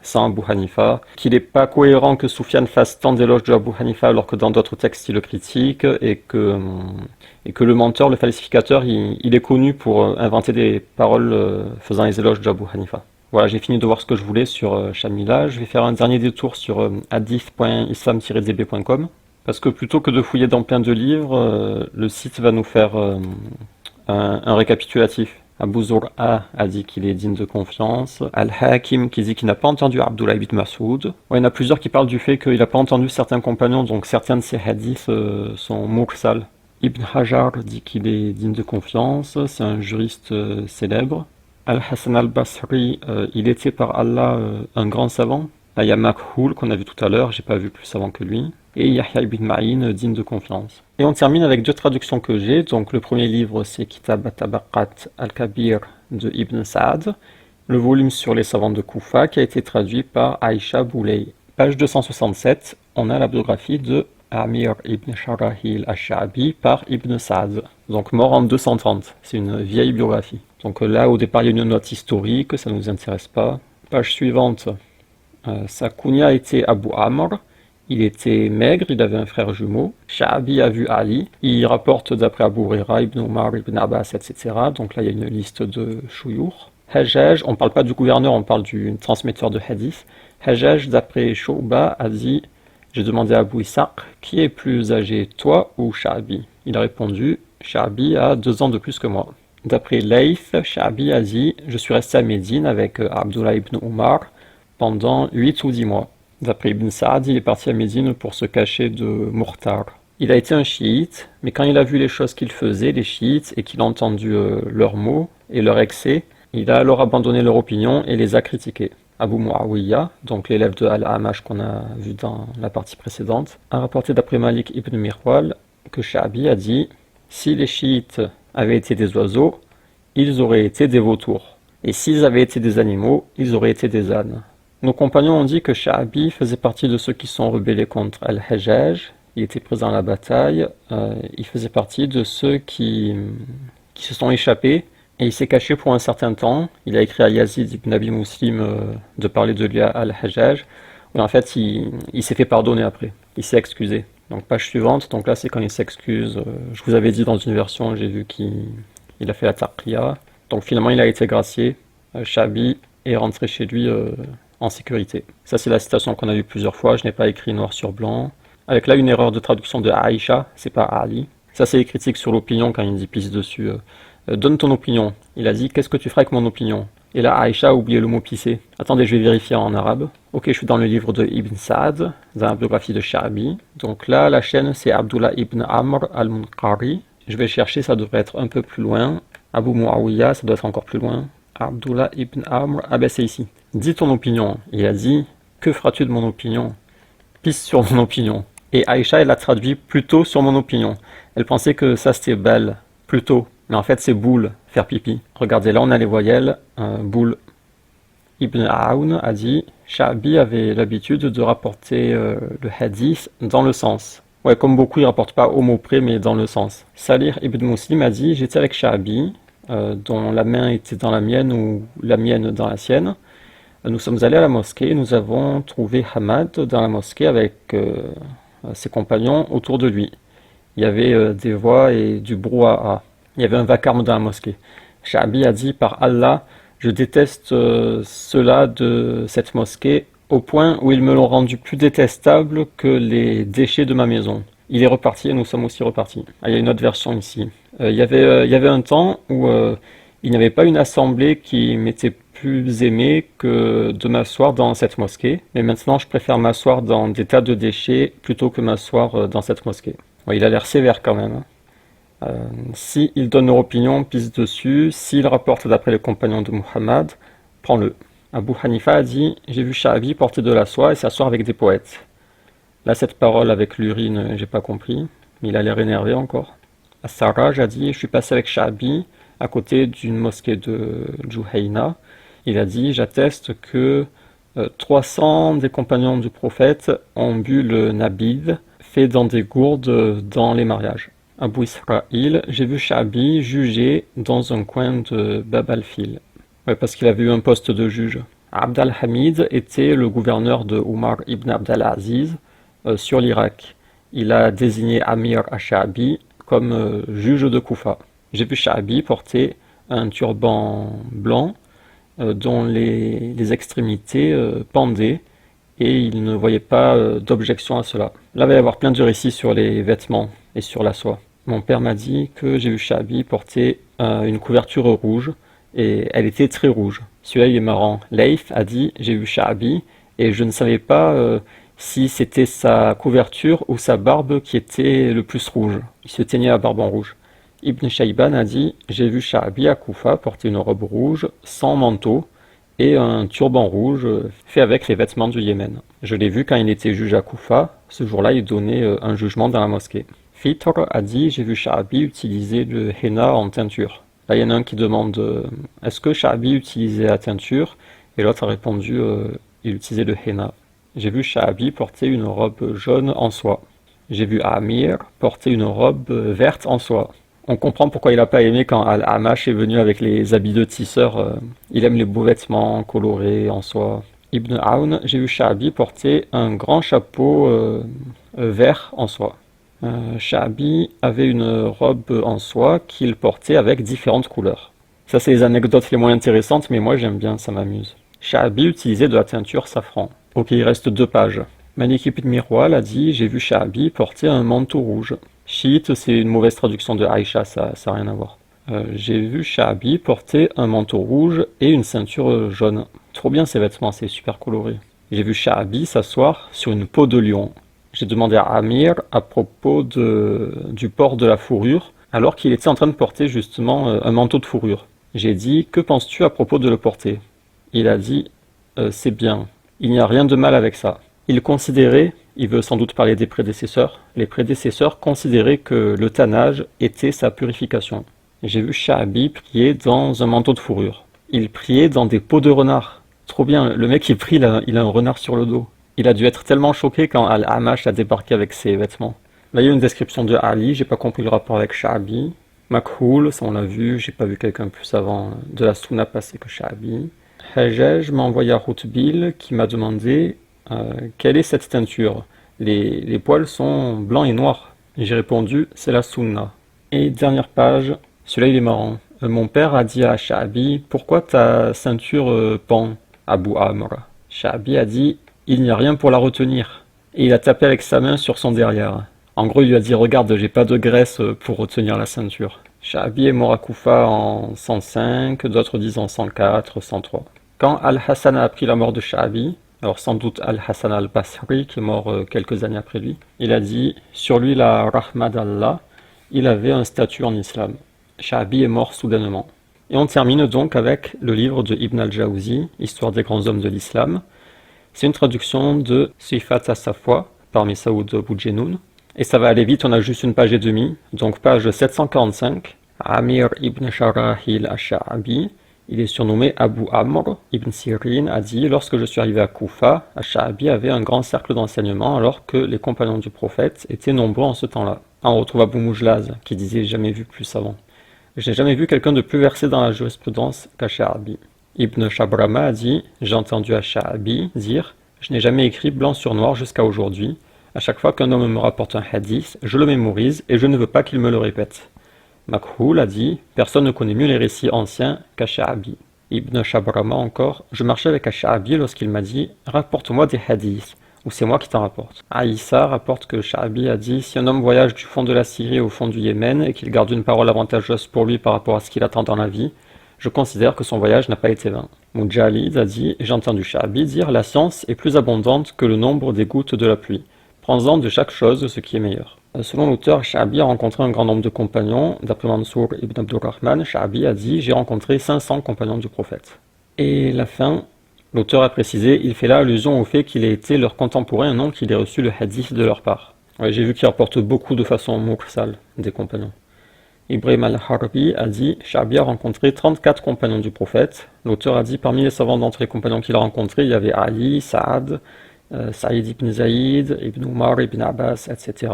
B: sans Abu Hanifa, qu'il n'est pas cohérent que Sufyan fasse tant d'éloges de Abu Hanifa alors que dans d'autres textes il le critique, et que le menteur, le falsificateur, il est connu pour inventer des paroles faisant les éloges de Abu Hanifa. Voilà, j'ai fini de voir ce que je voulais sur Shamila. Je vais faire un dernier détour sur hadith.islam-db.com. Parce que plutôt que de fouiller dans plein de livres, le site va nous faire un récapitulatif. Abu Zur'a a dit qu'il est digne de confiance. Al-Hakim qui dit qu'il n'a pas entendu Abdullah ibn Mas'ud. Ouais, il y en a plusieurs qui parlent du fait qu'il n'a pas entendu certains compagnons, donc certains de ces hadiths sont mursal. Ibn Hajar dit qu'il est digne de confiance, c'est un juriste célèbre. Al-Hassan al-Basri, il était par Allah un grand savant. Là, il y a Makhul qu'on a vu tout à l'heure, j'ai pas vu plus savant que lui. Et Yahya ibn Ma'in, digne de confiance. Et on termine avec 2 traductions que j'ai. Donc le premier livre c'est Kitab at-Tabaqat al-Kabir de Ibn Sa'ad, le volume sur les savants de Koufa qui a été traduit par Aïcha Boulay. Page 267, on a la biographie de Amir ibn Sharahil al-Sha'bi par Ibn Sa'ad, donc mort en 230, c'est une vieille biographie. Donc là au départ il y a une note historique, ça ne nous intéresse pas. Page suivante, sa kunya était Abu Amr, il était maigre, il avait un frère jumeau. Sha'bi a vu Ali, il rapporte d'après Abu Huraira, Ibn Umar, Ibn Abbas, etc. Donc là il y a une liste de shuyukh. Hajjaj, on ne parle pas du gouverneur, on parle du transmetteur de hadith. Hajjaj d'après Shu'ba a dit: j'ai demandé à Abu Ishaq, qui est plus âgé, toi ou Sha'bi? Il a répondu: Sha'bi a 2 ans de plus que moi. D'après Layth, Sha'bi a dit: je suis resté à Médine avec Abdullah ibn Umar pendant 8 ou 10 mois. D'après Ibn Sa'ad, il est parti à Médine pour se cacher de Murtar. Il a été un chiite, mais quand il a vu les choses qu'ils faisaient, les chiites, et qu'il a entendu leurs mots et leurs excès, il a alors abandonné leur opinion et les a critiqués. Abu Muawiyya, donc l'élève de Al-Amash qu'on a vu dans la partie précédente, a rapporté d'après Malik ibn Mirwal que Sha'bi a dit: si les chiites avaient été des oiseaux, ils auraient été des vautours. Et s'ils avaient été des animaux, ils auraient été des ânes. Nos compagnons ont dit que Sha'bi faisait partie de ceux qui sont rebellés contre Al-Hajjaj. Il était présent à la bataille. Il faisait partie de ceux qui se sont échappés. Et il s'est caché pour un certain temps. Il a écrit à Yazid ibn Abi Muslim de parler de lui à Al-Hajjaj. Mais en fait, il s'est fait pardonner après. il s'est excusé. Donc page suivante, donc là c'est quand il s'excuse. Je vous avais dit dans une version, j'ai vu qu'il a fait la taqiyya. Donc finalement il a été gracié. Sha'bi est rentré chez lui en sécurité. Ça c'est la citation qu'on a vue plusieurs fois, je n'ai pas écrit noir sur blanc. Avec là une erreur de traduction de Aïcha, c'est pas Ali. Ça c'est les critiques sur l'opinion quand il dit pisse dessus. Donne ton opinion. Il a dit qu'est-ce que tu feras avec mon opinion? Et là Aïcha a oublié le mot pisser. Attendez, je vais vérifier en arabe. Ok, je suis dans le livre de Ibn Sa'ad, dans la biographie de Sha'bi. Donc là la chaîne c'est Abdullah ibn Amr al-Munqari. Je vais chercher, ça devrait être un peu plus loin. Abu Muawiyah, ça doit être encore plus loin. Abdullah ibn Amr, ah ben c'est ici. Dis ton opinion. Il a dit, que feras-tu de mon opinion? Pisse sur mon opinion. Et Aïcha, elle a traduit plutôt sur mon opinion. Elle pensait que ça c'était belle, plutôt. Mais en fait c'est boule, faire pipi. Regardez, là on a les voyelles, boule. Ibn Aoun a dit, Sha'bi avait l'habitude de rapporter le hadith dans le sens. Ouais, comme beaucoup, ils ne rapportent pas au mot près, mais dans le sens. Salir ibn Muslim a dit, j'étais avec Sha'bi, dont la main était dans la mienne ou la mienne dans la sienne. Nous sommes allés à la mosquée, nous avons trouvé Hamad dans la mosquée avec ses compagnons autour de lui. Il y avait des voix et du brouhaha. Il y avait un vacarme dans la mosquée. Sha'bi a dit, par Allah, je déteste cela de cette mosquée au point où ils me l'ont rendu plus détestable que les déchets de ma maison. Il est reparti et nous sommes aussi repartis. Ah, il y a une autre version ici. Il y avait un temps où il n'y avait pas une assemblée qui m'était plus aimée que de m'asseoir dans cette mosquée. Mais maintenant, je préfère m'asseoir dans des tas de déchets plutôt que m'asseoir dans cette mosquée. Ouais, il a l'air sévère quand même. S'il donne leur opinion, pisse dessus. S'il rapporte d'après les compagnons de Muhammad, prends-le. Abu Hanifa a dit « J'ai vu Sha'bi porter de la soie et s'asseoir avec des poètes. » Là, cette parole avec l'urine, j'ai pas compris, mais il a l'air énervé encore. As-Sarraj a dit « Je suis passé avec Sha'bi à côté d'une mosquée de Juhayna. » Il a dit « J'atteste que 300 des compagnons du prophète ont bu le nabid fait dans des gourdes dans les mariages. » Abu Israël, j'ai vu Sha'bi juger dans un coin de Bab al-Fil. Ouais, parce qu'il avait eu un poste de juge. Abd al-Hamid était le gouverneur de Omar ibn Abd al-Aziz sur l'Irak. Il a désigné Amir al-Sha'bi comme juge de Koufa. J'ai vu Sha'bi porter un turban blanc dont les extrémités pendaient et il ne voyait pas d'objection à cela. Là, il va y avoir plein de récits sur les vêtements et sur la soie. Mon père m'a dit que j'ai vu Sha'bi porter une couverture rouge et elle était très rouge. Celui-là, il est marrant. Leif a dit, j'ai vu Sha'bi et je ne savais pas si c'était sa couverture ou sa barbe qui était le plus rouge. Il se teignait la barbe en rouge. Ibn Shayban a dit, j'ai vu Sha'bi à Koufa porter une robe rouge sans manteau et un turban rouge fait avec les vêtements du Yémen. Je l'ai vu quand il était juge à Koufa. Ce jour-là, il donnait un jugement dans la mosquée. Fitr a dit, j'ai vu Sha'bi utiliser le henna en teinture. Là, il y en a un qui demande, est-ce que Sha'bi utilisait la teinture? Et l'autre a répondu, il utilisait le henna. J'ai vu Sha'bi porter une robe jaune en soie. J'ai vu Amir porter une robe verte en soie. On comprend pourquoi il n'a pas aimé quand Al-Amash est venu avec les habits de tisseur. Il aime les beaux vêtements colorés en soie. Ibn Aoun, j'ai vu Sha'bi porter un grand chapeau vert en soie. Sha'bi avait une robe en soie qu'il portait avec différentes couleurs. Ça, c'est les anecdotes les moins intéressantes, mais moi j'aime bien, ça m'amuse. Sha'bi utilisait de la teinture safran. Ok, il reste 2 pages. Malik ibn Mirwal a dit, j'ai vu Sha'bi porter un manteau rouge. Chiite, c'est une mauvaise traduction de Aïcha, ça n'a rien à voir. J'ai vu Sha'bi porter un manteau rouge et une ceinture jaune. Trop bien ces vêtements, c'est super coloré. J'ai vu Sha'bi s'asseoir sur une peau de lion. J'ai demandé à Amir à propos du port de la fourrure, alors qu'il était en train de porter justement un manteau de fourrure. J'ai dit, que penses-tu à propos de le porter? Il a dit, c'est bien, il n'y a rien de mal avec ça. Il considérait, il veut sans doute parler des prédécesseurs, les prédécesseurs considéraient que le tannage était sa purification. J'ai vu Sha'bi prier dans un manteau de fourrure. Il priait dans des peaux de renard. Trop bien, le mec il prie, il a un renard sur le dos. Il a dû être tellement choqué quand Al-Amash a débarqué avec ses vêtements. Là, il y a une description de Ali, j'ai pas compris le rapport avec Sha'bi. Makhoul, ça on l'a vu, j'ai pas vu quelqu'un plus avant de la Sunna passer que Sha'bi. Hajjaj m'a envoyé à Routbil qui m'a demandé quelle est cette teinture. les poils sont blancs et noirs. Et j'ai répondu, c'est la sunna. Et dernière page, celui-là il est marrant. Mon père a dit à Sha'bi, pourquoi ta ceinture pend, Abu Amr? Sha'bi a dit, il n'y a rien pour la retenir. Et il a tapé avec sa main sur son derrière. En gros, il lui a dit, regarde, j'ai pas de graisse pour retenir la ceinture. Sha'bi est mort à Koufa en 105, d'autres disent en 104, 103. Quand Al-Hassan a appris la mort de Sha'bi, alors sans doute Al-Hassan al-Basri, qui est mort quelques années après lui, il a dit, sur lui la rahma d'Allah, il avait un statut en islam. Sha'bi est mort soudainement. Et on termine donc avec le livre de Ibn al-Jawzi, Histoire des grands hommes de l'islam. C'est une traduction de Sifat as-Safwa par Messaoud Boudjenoun. Et ça va aller vite, on a juste une page et demie. Donc page 745, Amir ibn Sharahil al-Sha'bi, il est surnommé Abu Amr. Ibn Sirin a dit, lorsque je suis arrivé à Koufa, al-Sha'bi avait un grand cercle d'enseignement alors que les compagnons du prophète étaient nombreux en ce temps-là. On retrouve Abu Moujlaz qui disait, jamais vu plus savant. Je n'ai jamais vu quelqu'un de plus versé dans la jurisprudence qu'Ash-Sha'bi. Ibn Shabrama a dit, j'ai entendu Ash-Sha'bi dire, je n'ai jamais écrit blanc sur noir jusqu'à aujourd'hui. À chaque fois qu'un homme me rapporte un hadith, je le mémorise et je ne veux pas qu'il me le répète. Makhul a dit, personne ne connaît mieux les récits anciens qu'Ash-Sha'bi. Ibn Shabrama encore, je marchais avec Ash-Sha'bi lorsqu'il m'a dit, rapporte-moi des hadiths, ou c'est moi qui t'en rapporte. Aïssa rapporte que Sha'bi a dit, si un homme voyage du fond de la Syrie au fond du Yémen et qu'il garde une parole avantageuse pour lui par rapport à ce qu'il attend dans la vie, je considère que son voyage n'a pas été vain. Mujalid a dit, j'ai entendu Sha'bi dire, la science est plus abondante que le nombre des gouttes de la pluie. Prends-en de chaque chose ce qui est meilleur. Selon l'auteur, Sha'bi a rencontré un grand nombre de compagnons. D'après Mansour ibn Abdurrahman, Sha'bi a dit, j'ai rencontré 500 compagnons du prophète. Et la fin, l'auteur a précisé, il fait là allusion au fait qu'il ait été leur contemporain, non qu'il ait reçu le hadith de leur part. Ouais, j'ai vu qu'il rapporte beaucoup de façon mursal des compagnons. Ibrahim al-Harbi a dit, Sha'bi a rencontré 34 compagnons du prophète. L'auteur a dit, parmi les savants d'entre les compagnons qu'il a rencontrés, il y avait Ali, Saad, Saïd ibn Zaïd, Ibn Umar, Ibn Abbas, etc.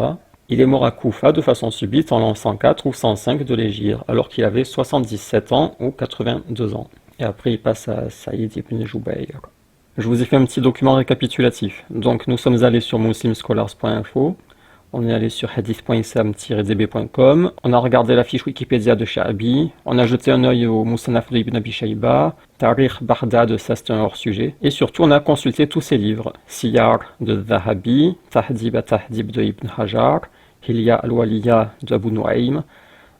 B: Il est mort à Koufa de façon subite en l'an 104 ou 105 de l'Hégire, alors qu'il avait 77 ans ou 82 ans. Et après il passe à Saïd ibn Jubayr. Je vous ai fait un petit document récapitulatif. Donc nous sommes allés sur muslimscholars.info, on est allé sur hadith.islam-db.com, on a regardé la fiche Wikipédia de Sha'bi, on a jeté un œil au Musannaf de Ibn Abi Shayba, Tarikh Baghdad, ça c'est un hors-sujet, et surtout on a consulté tous ces livres, Siyar de Dhahabi, Tahdib at-Tahdib de Ibn Hajar, Hilya al-Waliya de Abu Nu'aym,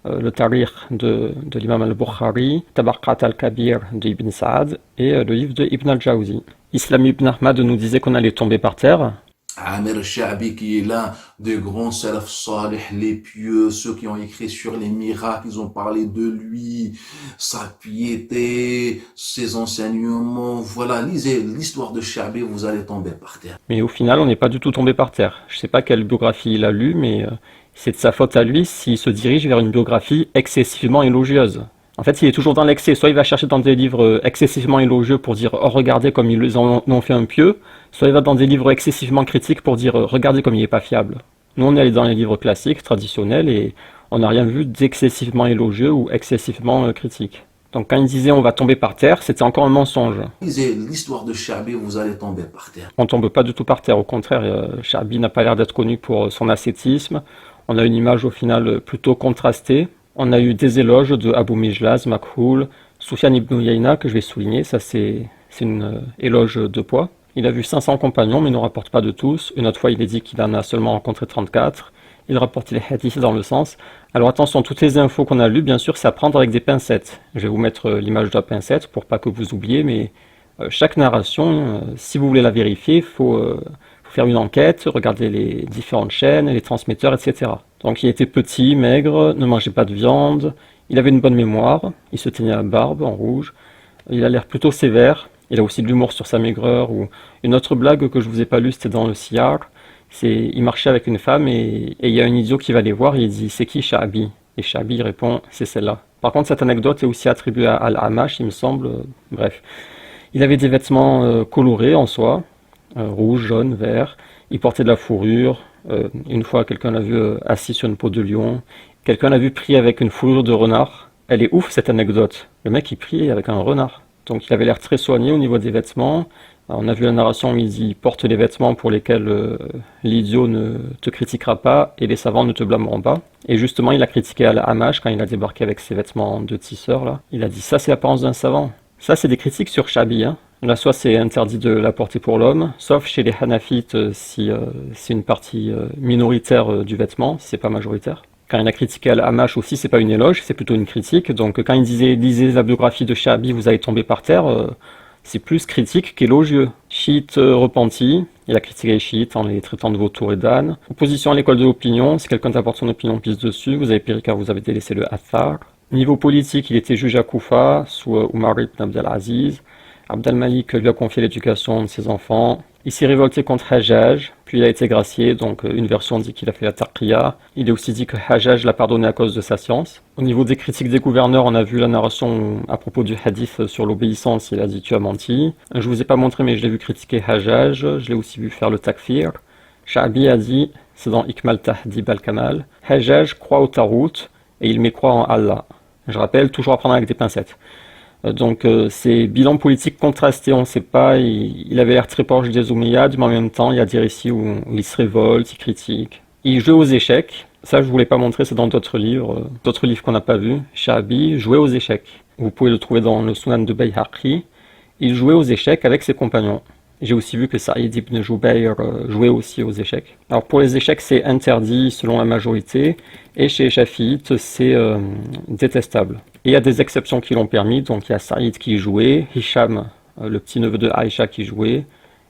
B: le Tarikh de l'imam al-Bukhari, Tabaqat al-Kabir de Ibn Sa'ad, et le livre de Ibn al-Jawzi. Islam ibn Ahmad nous disait qu'on allait tomber par terre.
A: Amir al-Sha'bi qui est l'un des grands salaf salih, les pieux, ceux qui ont écrit sur les miracles, ils ont parlé de lui, sa piété, ses enseignements. Voilà, lisez l'histoire de Sha'bi, vous allez tomber par terre.
B: Mais au final, on n'est pas du tout tombé par terre. Je ne sais pas quelle biographie il a lu, mais c'est de sa faute à lui s'il se dirige vers une biographie excessivement élogieuse. En fait, il est toujours dans l'excès. Soit il va chercher dans des livres excessivement élogieux pour dire « Oh, regardez comme ils en ont fait un pieux », soit il va dans des livres excessivement critiques pour dire « Regardez comme il n'est pas fiable ». Nous, on est allé dans les livres classiques, traditionnels, et on n'a rien vu d'excessivement élogieux ou excessivement critique. Donc quand il disait « On va tomber par terre », c'était encore un mensonge.
A: Lisez l'histoire de Sha'bi, vous allez tomber par terre.
B: On ne tombe pas du tout par terre. Au contraire, Sha'bi n'a pas l'air d'être connu pour son ascétisme. On a une image au final plutôt contrastée. On a eu des éloges de Abu Mijlaz, Makhul, Soufiane ibn Uyayna, que je vais souligner, ça c'est une éloge de poids. Il a vu 500 compagnons, mais ne rapporte pas de tous. Une autre fois, il est dit qu'il en a seulement rencontré 34. Il rapporte les hadiths dans le sens. Alors attention, toutes les infos qu'on a lues, bien sûr, c'est à prendre avec des pincettes. Je vais vous mettre l'image de la pincette pour pas que vous oubliez, mais chaque narration, si vous voulez la vérifier, il faut faire une enquête, regarder les différentes chaînes, les transmetteurs, etc. Donc il était petit, maigre, ne mangeait pas de viande, il avait une bonne mémoire, il se teignait la barbe en rouge, il a l'air plutôt sévère, il a aussi de l'humour sur sa maigreur. Ou une autre blague que je vous ai pas lue, c'était dans le Siyar, il marchait avec une femme et il y a un idiot qui va les voir et il dit « C'est qui Sha'bi ?» Et Sha'bi répond « C'est celle-là ». Par contre, cette anecdote est aussi attribuée à Al-Amash, il me semble, bref. Il avait des vêtements colorés en soie, rouge, jaune, vert, il portait de la fourrure. Une fois, quelqu'un l'a vu assis sur une peau de lion. Quelqu'un l'a vu prier avec une fourrure de renard. Elle est ouf, cette anecdote. Le mec, il prie avec un renard. Donc, il avait l'air très soigné au niveau des vêtements. Alors, on a vu la narration où il dit « porte les vêtements pour lesquels l'idiot ne te critiquera pas et les savants ne te blâmeront pas ». Et justement, il a critiqué Al-Amash quand il a débarqué avec ses vêtements de tisseur, là. Il a dit « ça, c'est l'apparence d'un savant ». Ça, c'est des critiques sur Sha'bi, hein. Là, soit c'est interdit de la porter pour l'homme, sauf chez les Hanafites si c'est une partie minoritaire du vêtement, si c'est pas majoritaire. Quand il a critiqué Al-Amash aussi, c'est pas une éloge, c'est plutôt une critique. Donc quand il disait « lisez la biographie de Sha'bi, vous allez tomber par terre », c'est plus critique qu'élogieux. Chiite repenti, il a critiqué les chiites en les traitant de vautours et d'ânes. Opposition à l'école de l'opinion, si quelqu'un t'apporte son opinion, pisse dessus, vous avez péri car vous avez délaissé le Athar. Niveau politique, il était juge à Koufa, sous Umar ibn Abdelaziz. Abd al-Malik lui a confié l'éducation de ses enfants. Il s'est révolté contre Hajjaj, puis il a été gracié, donc une version dit qu'il a fait la taqiyya. Il est aussi dit que Hajjaj l'a pardonné à cause de sa science. Au niveau des critiques des gouverneurs, on a vu la narration à propos du hadith sur l'obéissance, il a dit tu as menti. Je vous ai pas montré mais je l'ai vu critiquer Hajjaj, je l'ai aussi vu faire le takfir. Sha'bi a dit, c'est dans Ikmal Tahdib al-Kamal, Hajjaj croit au Tarout et il mécroit en Allah. Je rappelle, toujours à prendre avec des pincettes. Donc c'est bilan politique contrasté, on ne sait pas, il avait l'air très proche des Omeyyades, mais en même temps il y a des récits où il se révolte, il critique. Il jouait aux échecs, ça je ne voulais pas montrer, c'est dans d'autres livres qu'on n'a pas vus. Sha'bi jouait aux échecs, vous pouvez le trouver dans le Sunan de Bayhaqi. Il jouait aux échecs avec ses compagnons. J'ai aussi vu que Saïd ibn Jubayr jouait aussi aux échecs. Alors pour les échecs c'est interdit selon la majorité, et chez les Shafi'ites c'est détestable. Et il y a des exceptions qui l'ont permis, donc il y a Saïd qui jouait, Hisham, le petit-neveu de Aïcha qui jouait,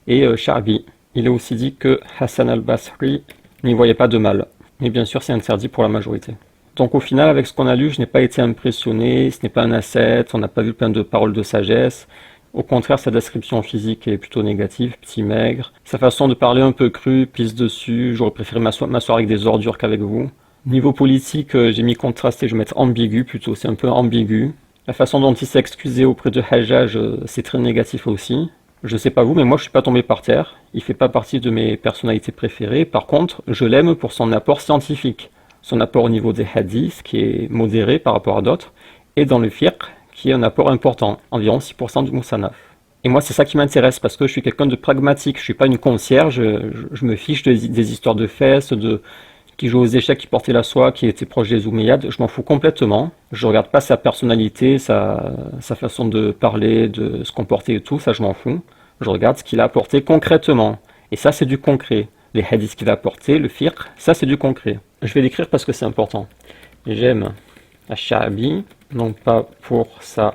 B: et Sha'bi. Il est aussi dit que Hassan al-Basri n'y voyait pas de mal. Mais bien sûr c'est interdit pour la majorité. Donc au final avec ce qu'on a lu, je n'ai pas été impressionné, ce n'est pas un ascète, on n'a pas vu plein de paroles de sagesse. Au contraire, sa description physique est plutôt négative, petit maigre. Sa façon de parler un peu crue, pisse dessus, j'aurais préféré m'asseoir avec des ordures qu'avec vous. Niveau politique, j'ai mis contrasté, je vais mettre ambigu plutôt, c'est un peu ambigu. La façon dont il s'est excusé auprès de Hajjaj, c'est très négatif aussi. Je sais pas vous, mais moi je suis pas tombé par terre. Il fait pas partie de mes personnalités préférées. Par contre, je l'aime pour son apport scientifique. Son apport au niveau des hadiths, qui est modéré par rapport à d'autres, et dans le fiqh, qui est un apport important, environ 6% du Moussanaf. Et moi, c'est ça qui m'intéresse, parce que je suis quelqu'un de pragmatique, je suis pas une concierge, je me fiche des histoires de fesses, qui joue aux échecs, qui portait la soie, qui était proche des Omeyyades, je m'en fous complètement. Je regarde pas sa personnalité, sa façon de parler, de se comporter et tout, ça je m'en fous. Je regarde ce qu'il a apporté concrètement. Et ça, c'est du concret. Les hadiths qu'il a apportés, le fiqh, ça c'est du concret. Je vais l'écrire parce que c'est important. J'aime Ash-Sha'bi, non pas pour sa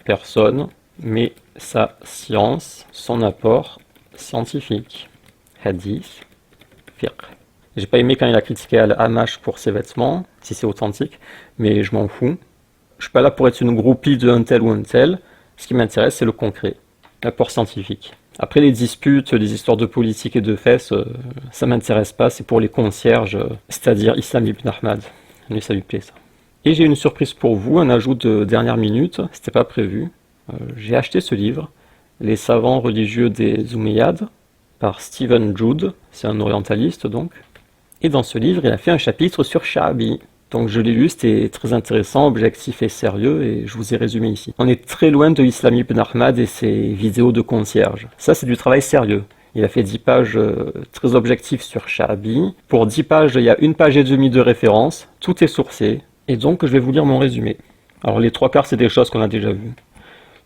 B: personne, mais sa science, son apport scientifique. Hadith, fiqh. J'ai pas aimé quand il a critiqué Al-Amash pour ses vêtements, si c'est authentique, mais je m'en fous. Je suis pas là pour être une groupie de un tel ou un tel. Ce qui m'intéresse, c'est le concret, l'apport scientifique. Après les disputes, les histoires de politique et de fesses, ça m'intéresse pas, c'est pour les concierges, c'est-à-dire Islam ibn Ahmad. Lui, ça lui plaît ça. Et j'ai une surprise pour vous, un ajout de dernière minute, c'était pas prévu. J'ai acheté ce livre, Les savants religieux des Omeyyades, par Stephen Jude, c'est un orientaliste donc. Et dans ce livre, il a fait un chapitre sur Sha'bi. Donc je l'ai lu, c'était très intéressant, objectif et sérieux, et je vous ai résumé ici. On est très loin de Islam ibn Ahmad et ses vidéos de concierge. Ça, c'est du travail sérieux. Il a fait 10 pages très objectives sur Sha'bi. Pour 10 pages, il y a 1 page et demie de référence, tout est sourcé. Et donc, je vais vous lire mon résumé. Alors, les 3 quarts, c'est des choses qu'on a déjà vues.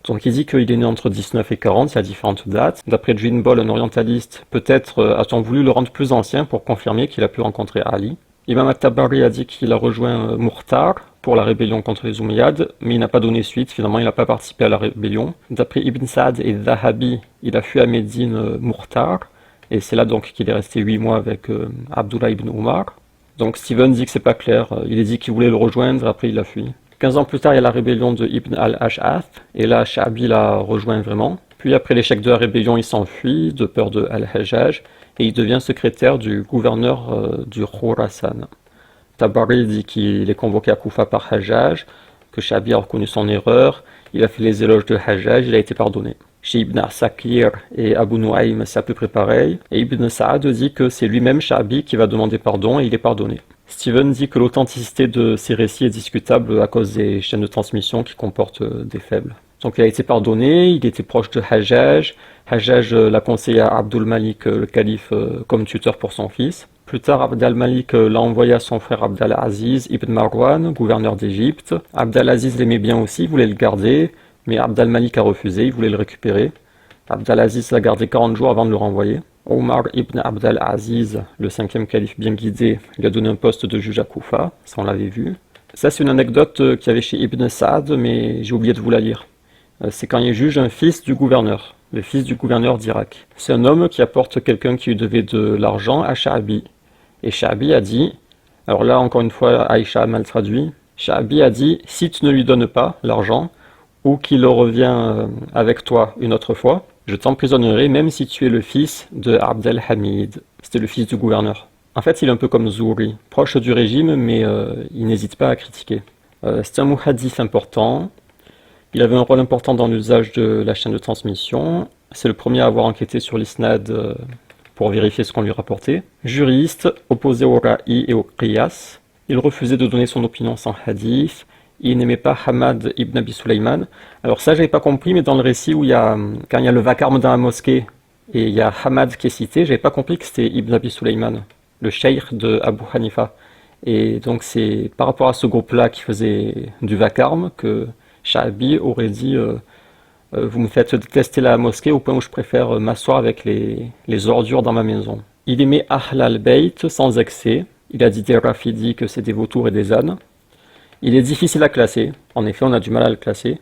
B: Donc, il dit qu'il est né entre 19 et 40, il y a différentes dates. D'après Jean Ball, un orientaliste, peut-être a-t-on voulu le rendre plus ancien pour confirmer qu'il a pu rencontrer Ali. Imam al-Tabari a dit qu'il a rejoint Mukhtar pour la rébellion contre les Omeyyades, mais il n'a pas donné suite, finalement il n'a pas participé à la rébellion. D'après Ibn Sa'd et Zahabi, il a fui à Médine Mukhtar, et c'est là donc qu'il est resté 8 mois avec Abdullah ibn Umar. Donc Steven dit que c'est pas clair, il a dit qu'il voulait le rejoindre, après il a fui. 15 ans plus tard, il y a la rébellion de Ibn al-Ash'ath, et là Sha'bi l'a rejoint vraiment. Puis après l'échec de la rébellion, il s'enfuit, de peur de Al-Hajjaj, et il devient secrétaire du gouverneur du Khurasan. Tabari dit qu'il est convoqué à Koufa par Hajjaj, que Sha'bi a reconnu son erreur, il a fait les éloges de Hajjaj, il a été pardonné. Chez Ibn Asakir et Abu Nu'aym, c'est à peu près pareil, et Ibn Sa'ad dit que c'est lui-même Sha'bi qui va demander pardon et il est pardonné. Steven dit que l'authenticité de ces récits est discutable à cause des chaînes de transmission qui comportent des faibles. Donc il a été pardonné, il était proche de Hajjaj. Hajjaj l'a conseillé à Abd al-Malik, le calife, comme tuteur pour son fils. Plus tard, Abd al-Malik l'a envoyé à son frère Abd al-Aziz ibn Marwan, gouverneur d'Égypte. Abd al-Aziz l'aimait bien aussi, voulait le garder, mais Abd al-Malik a refusé, il voulait le récupérer. Abd al-Aziz l'a gardé 40 jours avant de le renvoyer. Omar ibn Abd al-Aziz, le cinquième calife bien guidé, lui a donné un poste de juge à Koufa, ça on l'avait vu. Ça c'est une anecdote qu'il y avait chez Ibn Saad, mais j'ai oublié de vous la lire. C'est quand il juge un fils du gouverneur, le fils du gouverneur d'Irak. C'est un homme qui apporte quelqu'un qui lui devait de l'argent à Sha'bi. Et Sha'bi a dit, alors là encore une fois Aïcha a mal traduit, Sha'bi a dit, si tu ne lui donnes pas l'argent, ou qu'il revient avec toi une autre fois, je t'emprisonnerai même si tu es le fils de Abd al-Hamid. C'était le fils du gouverneur. En fait, il est un peu comme Zuhri, proche du régime, mais il n'hésite pas à critiquer. C'est un muhaddith important. Il avait un rôle important dans l'usage de la chaîne de transmission. C'est le premier à avoir enquêté sur l'isnad pour vérifier ce qu'on lui rapportait. Juriste, opposé au ra'i et au qiyas. Il refusait de donner son opinion sans hadith. Il n'aimait pas Hamad ibn Abi Sulaiman. Alors ça, j'avais pas compris, mais dans le récit où quand il y a le vacarme dans la mosquée, et il y a Hamad qui est cité, j'avais pas compris que c'était Ibn Abi Sulaiman, le cheikh de Abu Hanifa. Et donc c'est par rapport à ce groupe-là qui faisait du vacarme que Sha'bi aurait dit vous me faites détester la mosquée au point où je préfère m'asseoir avec les ordures dans ma maison. Il aimait Ahl al-Bayt sans excès. Il a dit des Rafidi que c'est des vautours et des ânes. Il est difficile à classer. En effet, on a du mal à le classer.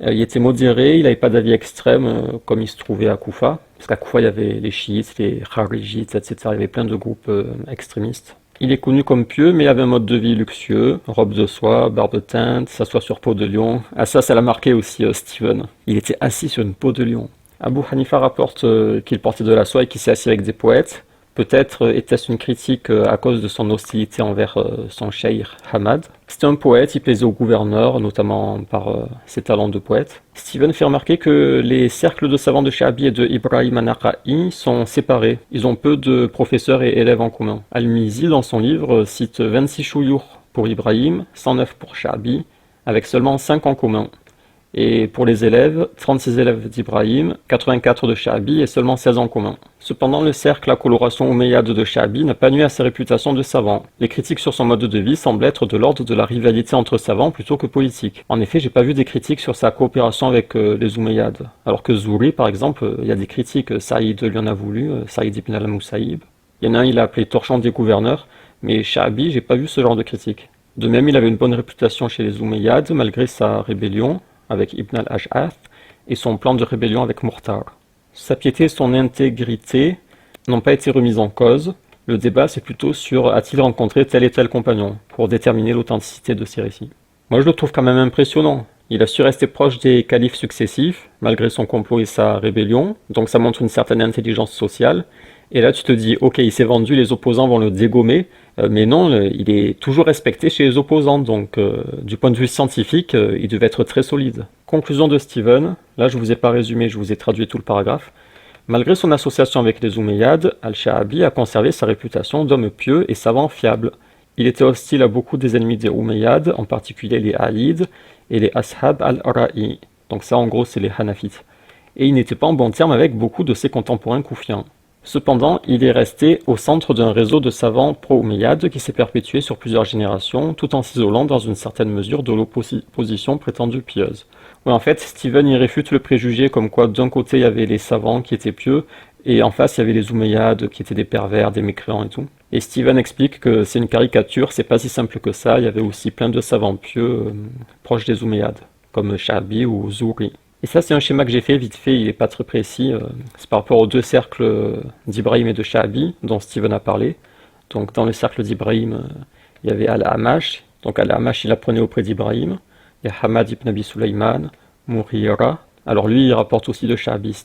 B: Il était modéré, il n'avait pas d'avis extrême comme il se trouvait à Koufa. Parce qu'à Koufa, il y avait les chiites, les kharijites, etc. Il y avait plein de groupes extrémistes. Il est connu comme pieux, mais il avait un mode de vie luxueux, robe de soie, barbe teinte, s'assoit sur peau de lion. Ah ça l'a marqué aussi Steven. Il était assis sur une peau de lion. Abu Hanifa rapporte qu'il portait de la soie et qu'il s'est assis avec des poètes. Peut-être était-ce une critique à cause de son hostilité envers son cheikh Hamad. C'était un poète, il plaisait au gouverneur, notamment par ses talents de poète. Steven fait remarquer que les cercles de savants de Sha'bi et de Ibrahim an-Nakha'i sont séparés. Ils ont peu de professeurs et élèves en commun. Al-Mizi, dans son livre, cite 26 chouyours pour Ibrahim, 109 pour Sha'bi, avec seulement 5 en commun. Et pour les élèves, 36 élèves d'Ibrahim, 84 de Sha'bi et seulement 16 en commun. Cependant, le cercle à coloration omeyyade de Sha'bi n'a pas nuit à sa réputation de savant. Les critiques sur son mode de vie semblent être de l'ordre de la rivalité entre savants plutôt que politique. En effet, j'ai pas vu des critiques sur sa coopération avec les Omeyyades. Alors que Zuhri, par exemple, il y a des critiques, Saïd lui en a voulu, Saïd ibn al-Musaïb. Il y en a un, il l'a appelé torchon des gouverneurs, mais Sha'bi, j'ai pas vu ce genre de critique. De même, il avait une bonne réputation chez les Omeyyades, malgré sa rébellion avec Ibn al-Ash'ath et son plan de rébellion avec Murtar. Sa piété et son intégrité n'ont pas été remises en cause. Le débat, c'est plutôt sur a-t-il rencontré tel et tel compagnon pour déterminer l'authenticité de ses récits. Moi, je le trouve quand même impressionnant. Il a su rester proche des califes successifs, malgré son complot et sa rébellion, donc ça montre une certaine intelligence sociale. Et là, tu te dis, ok, il s'est vendu, les opposants vont le dégommer, mais non, il est toujours respecté chez les opposants, donc du point de vue scientifique, il devait être très solide. Conclusion de Steven, là je vous ai pas résumé, je vous ai traduit tout le paragraphe. Malgré son association avec les Omeyyades, Al-Sha'bi a conservé sa réputation d'homme pieux et savant fiable. Il était hostile à beaucoup des ennemis des Omeyyades, en particulier les Alides et les Ashab al-Ra'i, donc ça en gros c'est les Hanafites. Et il n'était pas en bon terme avec beaucoup de ses contemporains koufiens. Cependant, il est resté au centre d'un réseau de savants pro-Omeyyades qui s'est perpétué sur plusieurs générations, tout en s'isolant dans une certaine mesure de l'opposition prétendue pieuse. Oui, en fait, Steven y réfute le préjugé comme quoi d'un côté il y avait les savants qui étaient pieux, et en face il y avait les Omeyyades qui étaient des pervers, des mécréants et tout. Et Steven explique que c'est une caricature, c'est pas si simple que ça, il y avait aussi plein de savants pieux proches des Omeyyades, comme Sha'bi ou Zuhri. Et ça, c'est un schéma que j'ai fait vite fait, il n'est pas très précis. C'est par rapport aux deux cercles d'Ibrahim et de Sha'bi, dont Steven a parlé. Donc, dans le cercle d'Ibrahim, il y avait Al-Amash. Donc, Al-Amash, il apprenait auprès d'Ibrahim. Il y a Hamad ibn Abi Sulaiman, Mouhira. Alors, lui, il rapporte aussi de Sha'bi.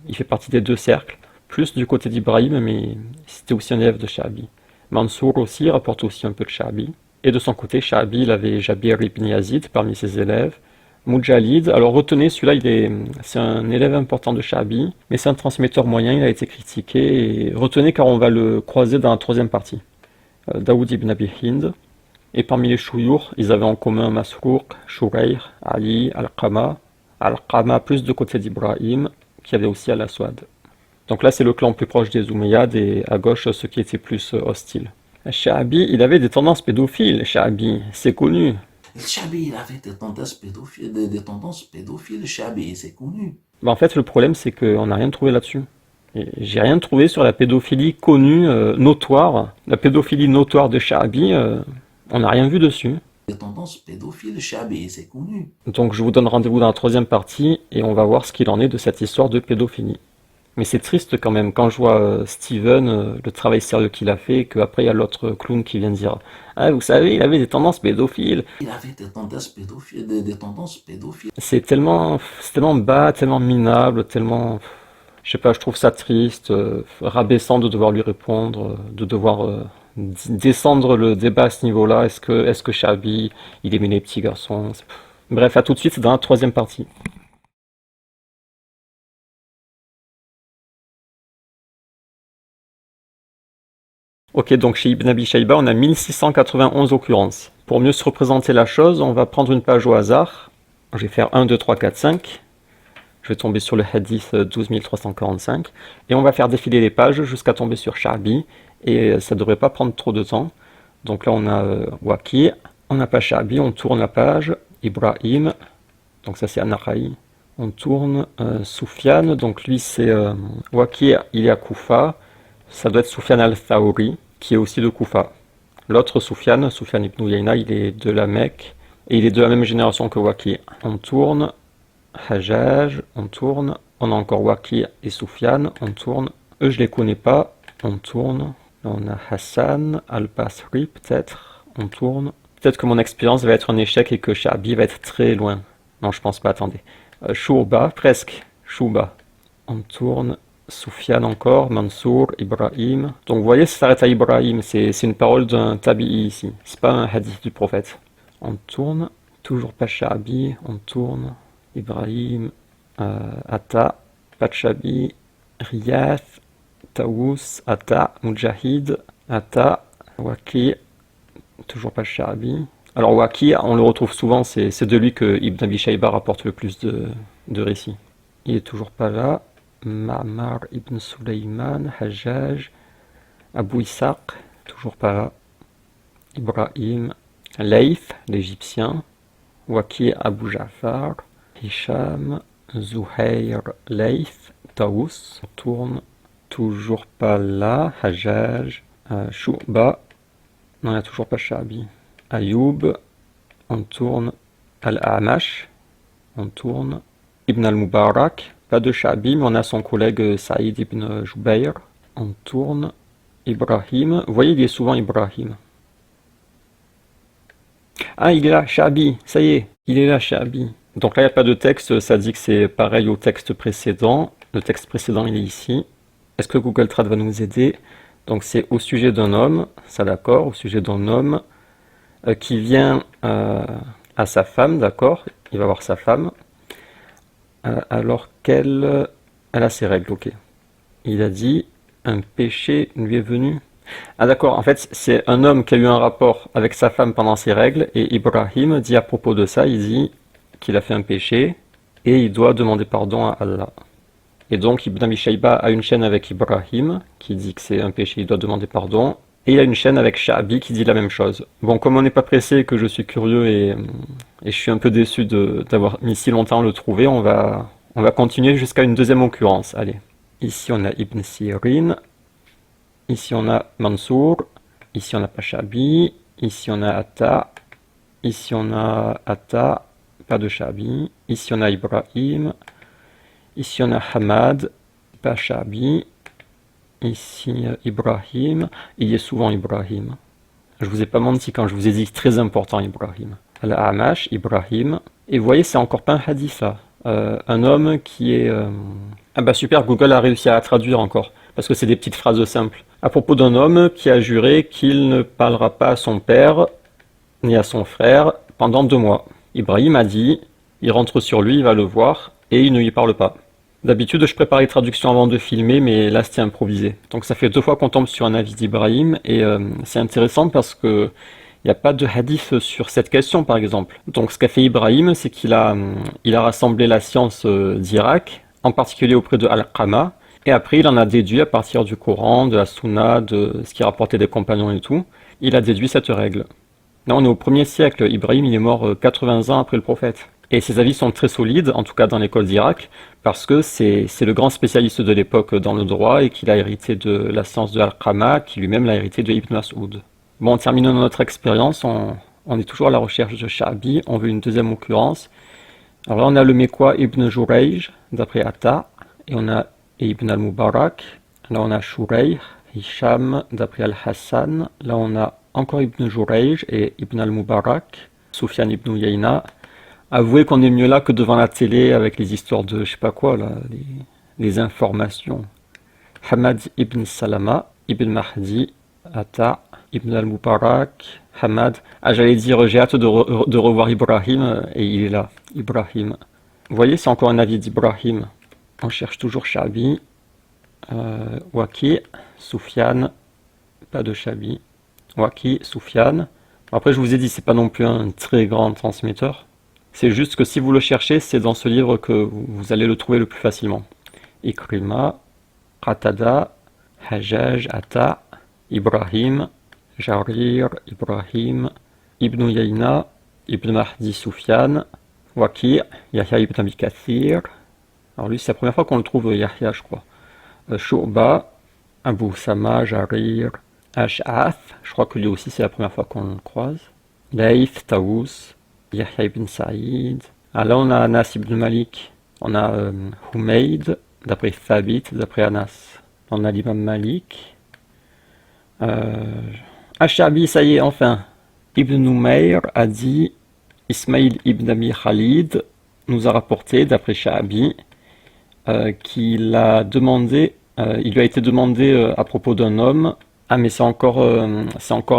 B: Il fait partie des deux cercles, plus du côté d'Ibrahim, mais c'était aussi un élève de Sha'bi. Mansour aussi rapporte aussi un peu de Sha'bi. Et de son côté, Sha'bi, il avait Jabir ibn Yazid parmi ses élèves. Mujalid, alors retenez, celui-là, c'est un élève important de Sha'bi, mais c'est un transmetteur moyen, il a été critiqué, et retenez car on va le croiser dans la troisième partie. Daoud ibn Abi Hind, et parmi les chouyours, ils avaient en commun Masrouk, Shurayh, Ali, Al-Qama, Al-Qama plus de côté d'Ibrahim, qui avait aussi Al-Aswad. Donc là, c'est le clan plus proche des Omeyyades et à gauche, ceux qui étaient plus hostiles. Sha'abi, il avait des tendances pédophiles, Sha'abi, c'est connu.
A: Le Sha'abi, il avait des tendances pédophiles, le Sha'abi, c'est connu.
B: Bah, en fait, le problème, c'est qu'on n'a rien trouvé là-dessus. Et j'ai rien trouvé sur la pédophilie connue, notoire. La pédophilie notoire de Sha'abi, on n'a rien vu dessus.
A: Des tendances pédophiles, le Sha'abi, c'est connu.
B: Donc je vous donne rendez-vous dans la troisième partie et on va voir ce qu'il en est de cette histoire de pédophilie. Mais c'est triste quand même, quand je vois Steven, le travail sérieux qu'il a fait, et qu'après il y a l'autre clown qui vient dire « Ah, vous savez, il avait des tendances pédophiles ».
A: Il avait des tendances pédophiles, des tendances pédophiles.
B: C'est tellement bas, tellement minable, tellement... Je sais pas, je trouve ça triste, rabaissant de devoir lui répondre, de devoir descendre le débat à ce niveau-là. Est-ce que Sha'abi, il aimait les petits garçons? Bref, à tout de suite, c'est dans la troisième partie. Ok, donc chez Ibn Abi Shayba, on a 1691 occurrences. Pour mieux se représenter la chose, on va prendre une page au hasard. Je vais faire 1, 2, 3, 4, 5. Je vais tomber sur le hadith 12345. Et on va faire défiler les pages jusqu'à tomber sur Sha'abi. Et ça ne devrait pas prendre trop de temps. Donc là, on a Waqi'. On n'a pas Sha'abi, on tourne la page. Ibrahim. Donc ça, c'est An-Nakhai. On tourne Soufiane. Donc lui, c'est Waqi', il est à Koufa. Ça doit être Soufiane al-Thawri, qui est aussi de Koufa. L'autre Soufiane ibn Uyayna, il est de la Mecque. Et il est de la même génération que Waqi'. On tourne Hajjaj, on tourne. On a encore Waqi' et Soufiane, on tourne. Eux, je les connais pas. On tourne. On a Hassan al-Basri, peut-être. On tourne. Peut-être que mon expérience va être un échec et que Sha'abi va être très loin. Non, je pense pas, attendez. Shouba, presque. Shouba. On tourne. Soufiane encore, Mansour, Ibrahim. Donc vous voyez, ça s'arrête à Ibrahim. C'est une parole d'un tabi'i ici. C'est pas un hadith du prophète. On tourne. Toujours pas Sha'abi. On tourne. Ibrahim. Atta. Pas de Sha'abi. Riyath. Taous. Atta. Mujahid. Atta. Waqi'. Toujours pas Sha'abi. Alors Waqi', on le retrouve souvent, c'est de lui que Ibn Abi Shayba rapporte le plus de récits. Il est toujours pas là. Ma'mar ibn Suleyman, Hajjaj, Abu Ishaq, toujours pas là. Ibrahim, Layth, l'Égyptien. Waqi' Abu Ja'far, Hisham, Zuhair, Layth, Taous, on tourne. Toujours pas là. Hajjaj, Shu'ba, non, il n'y a toujours pas Sha'abi. Ayoub, on tourne. Al-A'mash, on tourne. Ibn al-Mubarak, pas de Sha'abi, mais on a son collègue Saïd ibn Jubayr. On tourne. Ibrahim, vous voyez, il y a souvent Ibrahim. Ah, il est là, Sha'abi, ça y est, il est là, Sha'abi. Donc là, il n'y a pas de texte, ça dit que c'est pareil au texte précédent. Le texte précédent, il est ici. Est-ce que Google Trad va nous aider? Donc c'est au sujet d'un homme, ça d'accord, au sujet d'un homme qui vient à sa femme, d'accord, il va voir sa femme, alors qu'elle a ses règles, ok. Il a dit, un péché lui est venu. Ah d'accord, en fait c'est un homme qui a eu un rapport avec sa femme pendant ses règles, et Ibrahim dit à propos de ça, il dit qu'il a fait un péché, et il doit demander pardon à Allah. Et donc Ibn Abi Shayba a une chaîne avec Ibrahim, qui dit que c'est un péché, il doit demander pardon, et il y a une chaîne avec Sha'abi qui dit la même chose. Bon, comme on n'est pas pressé, que je suis curieux et je suis un peu déçu d'avoir mis si longtemps à le trouver, on va continuer jusqu'à une deuxième occurrence. Allez, ici on a Ibn Sirin, ici on a Mansour, ici on a pas Sha'abi, ici on a Atta, ici on a Atta, pas de Sha'abi, ici on a Ibrahim, ici on a Hamad, pas Sha'abi, ici Ibrahim, il y a souvent Ibrahim. Je vous ai pas menti quand je vous ai dit très important Ibrahim. Al-Amash, Ibrahim, et vous voyez c'est encore pas un hadith là. Un homme qui est... Ah bah super, Google a réussi à traduire encore, parce que c'est des petites phrases simples. À propos d'un homme qui a juré qu'il ne parlera pas à son père, ni à son frère, pendant 2 mois. Ibrahim a dit, il rentre sur lui, il va le voir, et il ne lui parle pas. D'habitude, je prépare les traductions avant de filmer, mais là, c'était improvisé. Donc ça fait 2 fois qu'on tombe sur un avis d'Ibrahim, et c'est intéressant parce que Il n'y a pas de hadith sur cette question, par exemple. Donc, ce qu'a fait Ibrahim, c'est il a rassemblé la science d'Irak, en particulier auprès de Al-Qama, et après, il en a déduit à partir du Coran, de la Sunna, de ce qui rapportait des compagnons et tout. Il a déduit cette règle. Là, on est au 1er siècle. Ibrahim, il est mort 80 ans après le prophète. Et ses avis sont très solides, en tout cas dans l'école d'Irak, parce que c'est le grand spécialiste de l'époque dans le droit et qu'il a hérité de la science de Al-Qama, qui lui-même l'a hérité de Ibn Mas'ud. Bon, en terminant notre expérience, on est toujours à la recherche de Sha'bi, on veut une deuxième occurrence. Alors là, on a le Mécois Ibn Jurayj, d'après Atta, et on a Ibn al-Mubarak. Là, on a Shurayh, Hisham, d'après Al-Hassan. Là, on a encore Ibn Jurayj et Ibn al-Mubarak, Sufyan ibn Uyayna. Avouez qu'on est mieux là que devant la télé avec les histoires de je sais pas quoi, là, les informations. Hamad ibn Salama, Ibn Mahdi, Atta, Ibn al-Mubarak, Hamad. Ah, j'allais dire, j'ai hâte de revoir Ibrahim, et il est là, Ibrahim. Vous voyez, c'est encore un avis d'Ibrahim. On cherche toujours Sha'bi, Waki, Soufiane, pas de Sha'bi, Waki, Soufiane. Après, je vous ai dit, c'est pas non plus un très grand transmetteur. C'est juste que si vous le cherchez, c'est dans ce livre que vous allez le trouver le plus facilement. Ikrima, Qatada, Hajjaj, Atta, Ibrahim, Jarir, Ibrahim, Ibn Uyayna, Ibn Mahdi Soufiane, Waki', Yahya ibn Abi Kathir. Alors lui, c'est la première fois qu'on le trouve, Yahya, je crois. Shu'ba, Abu Sama, Jarir, Ash'ath, je crois que lui aussi, c'est la première fois qu'on le croise. Layth, Taous, Yahya ibn Saïd. Ah là, on a Anas ibn Malik. On a Humayd, d'après Thabit, d'après Anas. On a l'imam Malik. Ash-Sha'bi, ça y est, enfin. Ibn Numayr a dit, Ismaïl ibn Abi Khalid nous a rapporté, d'après Sha'bi, qu'il a demandé, il lui a été demandé à propos d'un homme. Ah, mais c'est encore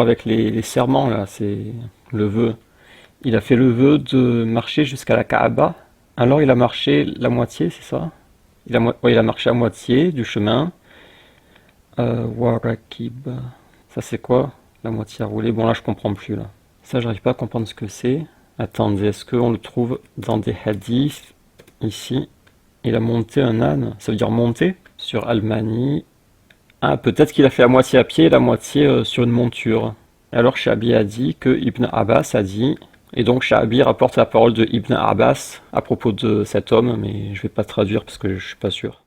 B: avec les serments, là, c'est le vœu. Il a fait le vœu de marcher jusqu'à la Kaaba. Alors il a marché la moitié, c'est ça? Il a marché à moitié du chemin. Warakib. Ça c'est quoi? La moitié à rouler. Bon là je comprends plus là. Ça j'arrive pas à comprendre ce que c'est. Attendez, est-ce qu'on le trouve dans des hadiths? Ici. Il a monté un âne. Ça veut dire monter? Sur Al-Mani. Ah, peut-être qu'il a fait la moitié à pied et la moitié sur une monture. Alors Sha'bi a dit que Ibn Abbas a dit... Et donc Sha'bi rapporte la parole de Ibn Abbas à propos de cet homme, mais je vais pas traduire parce que je suis pas sûr.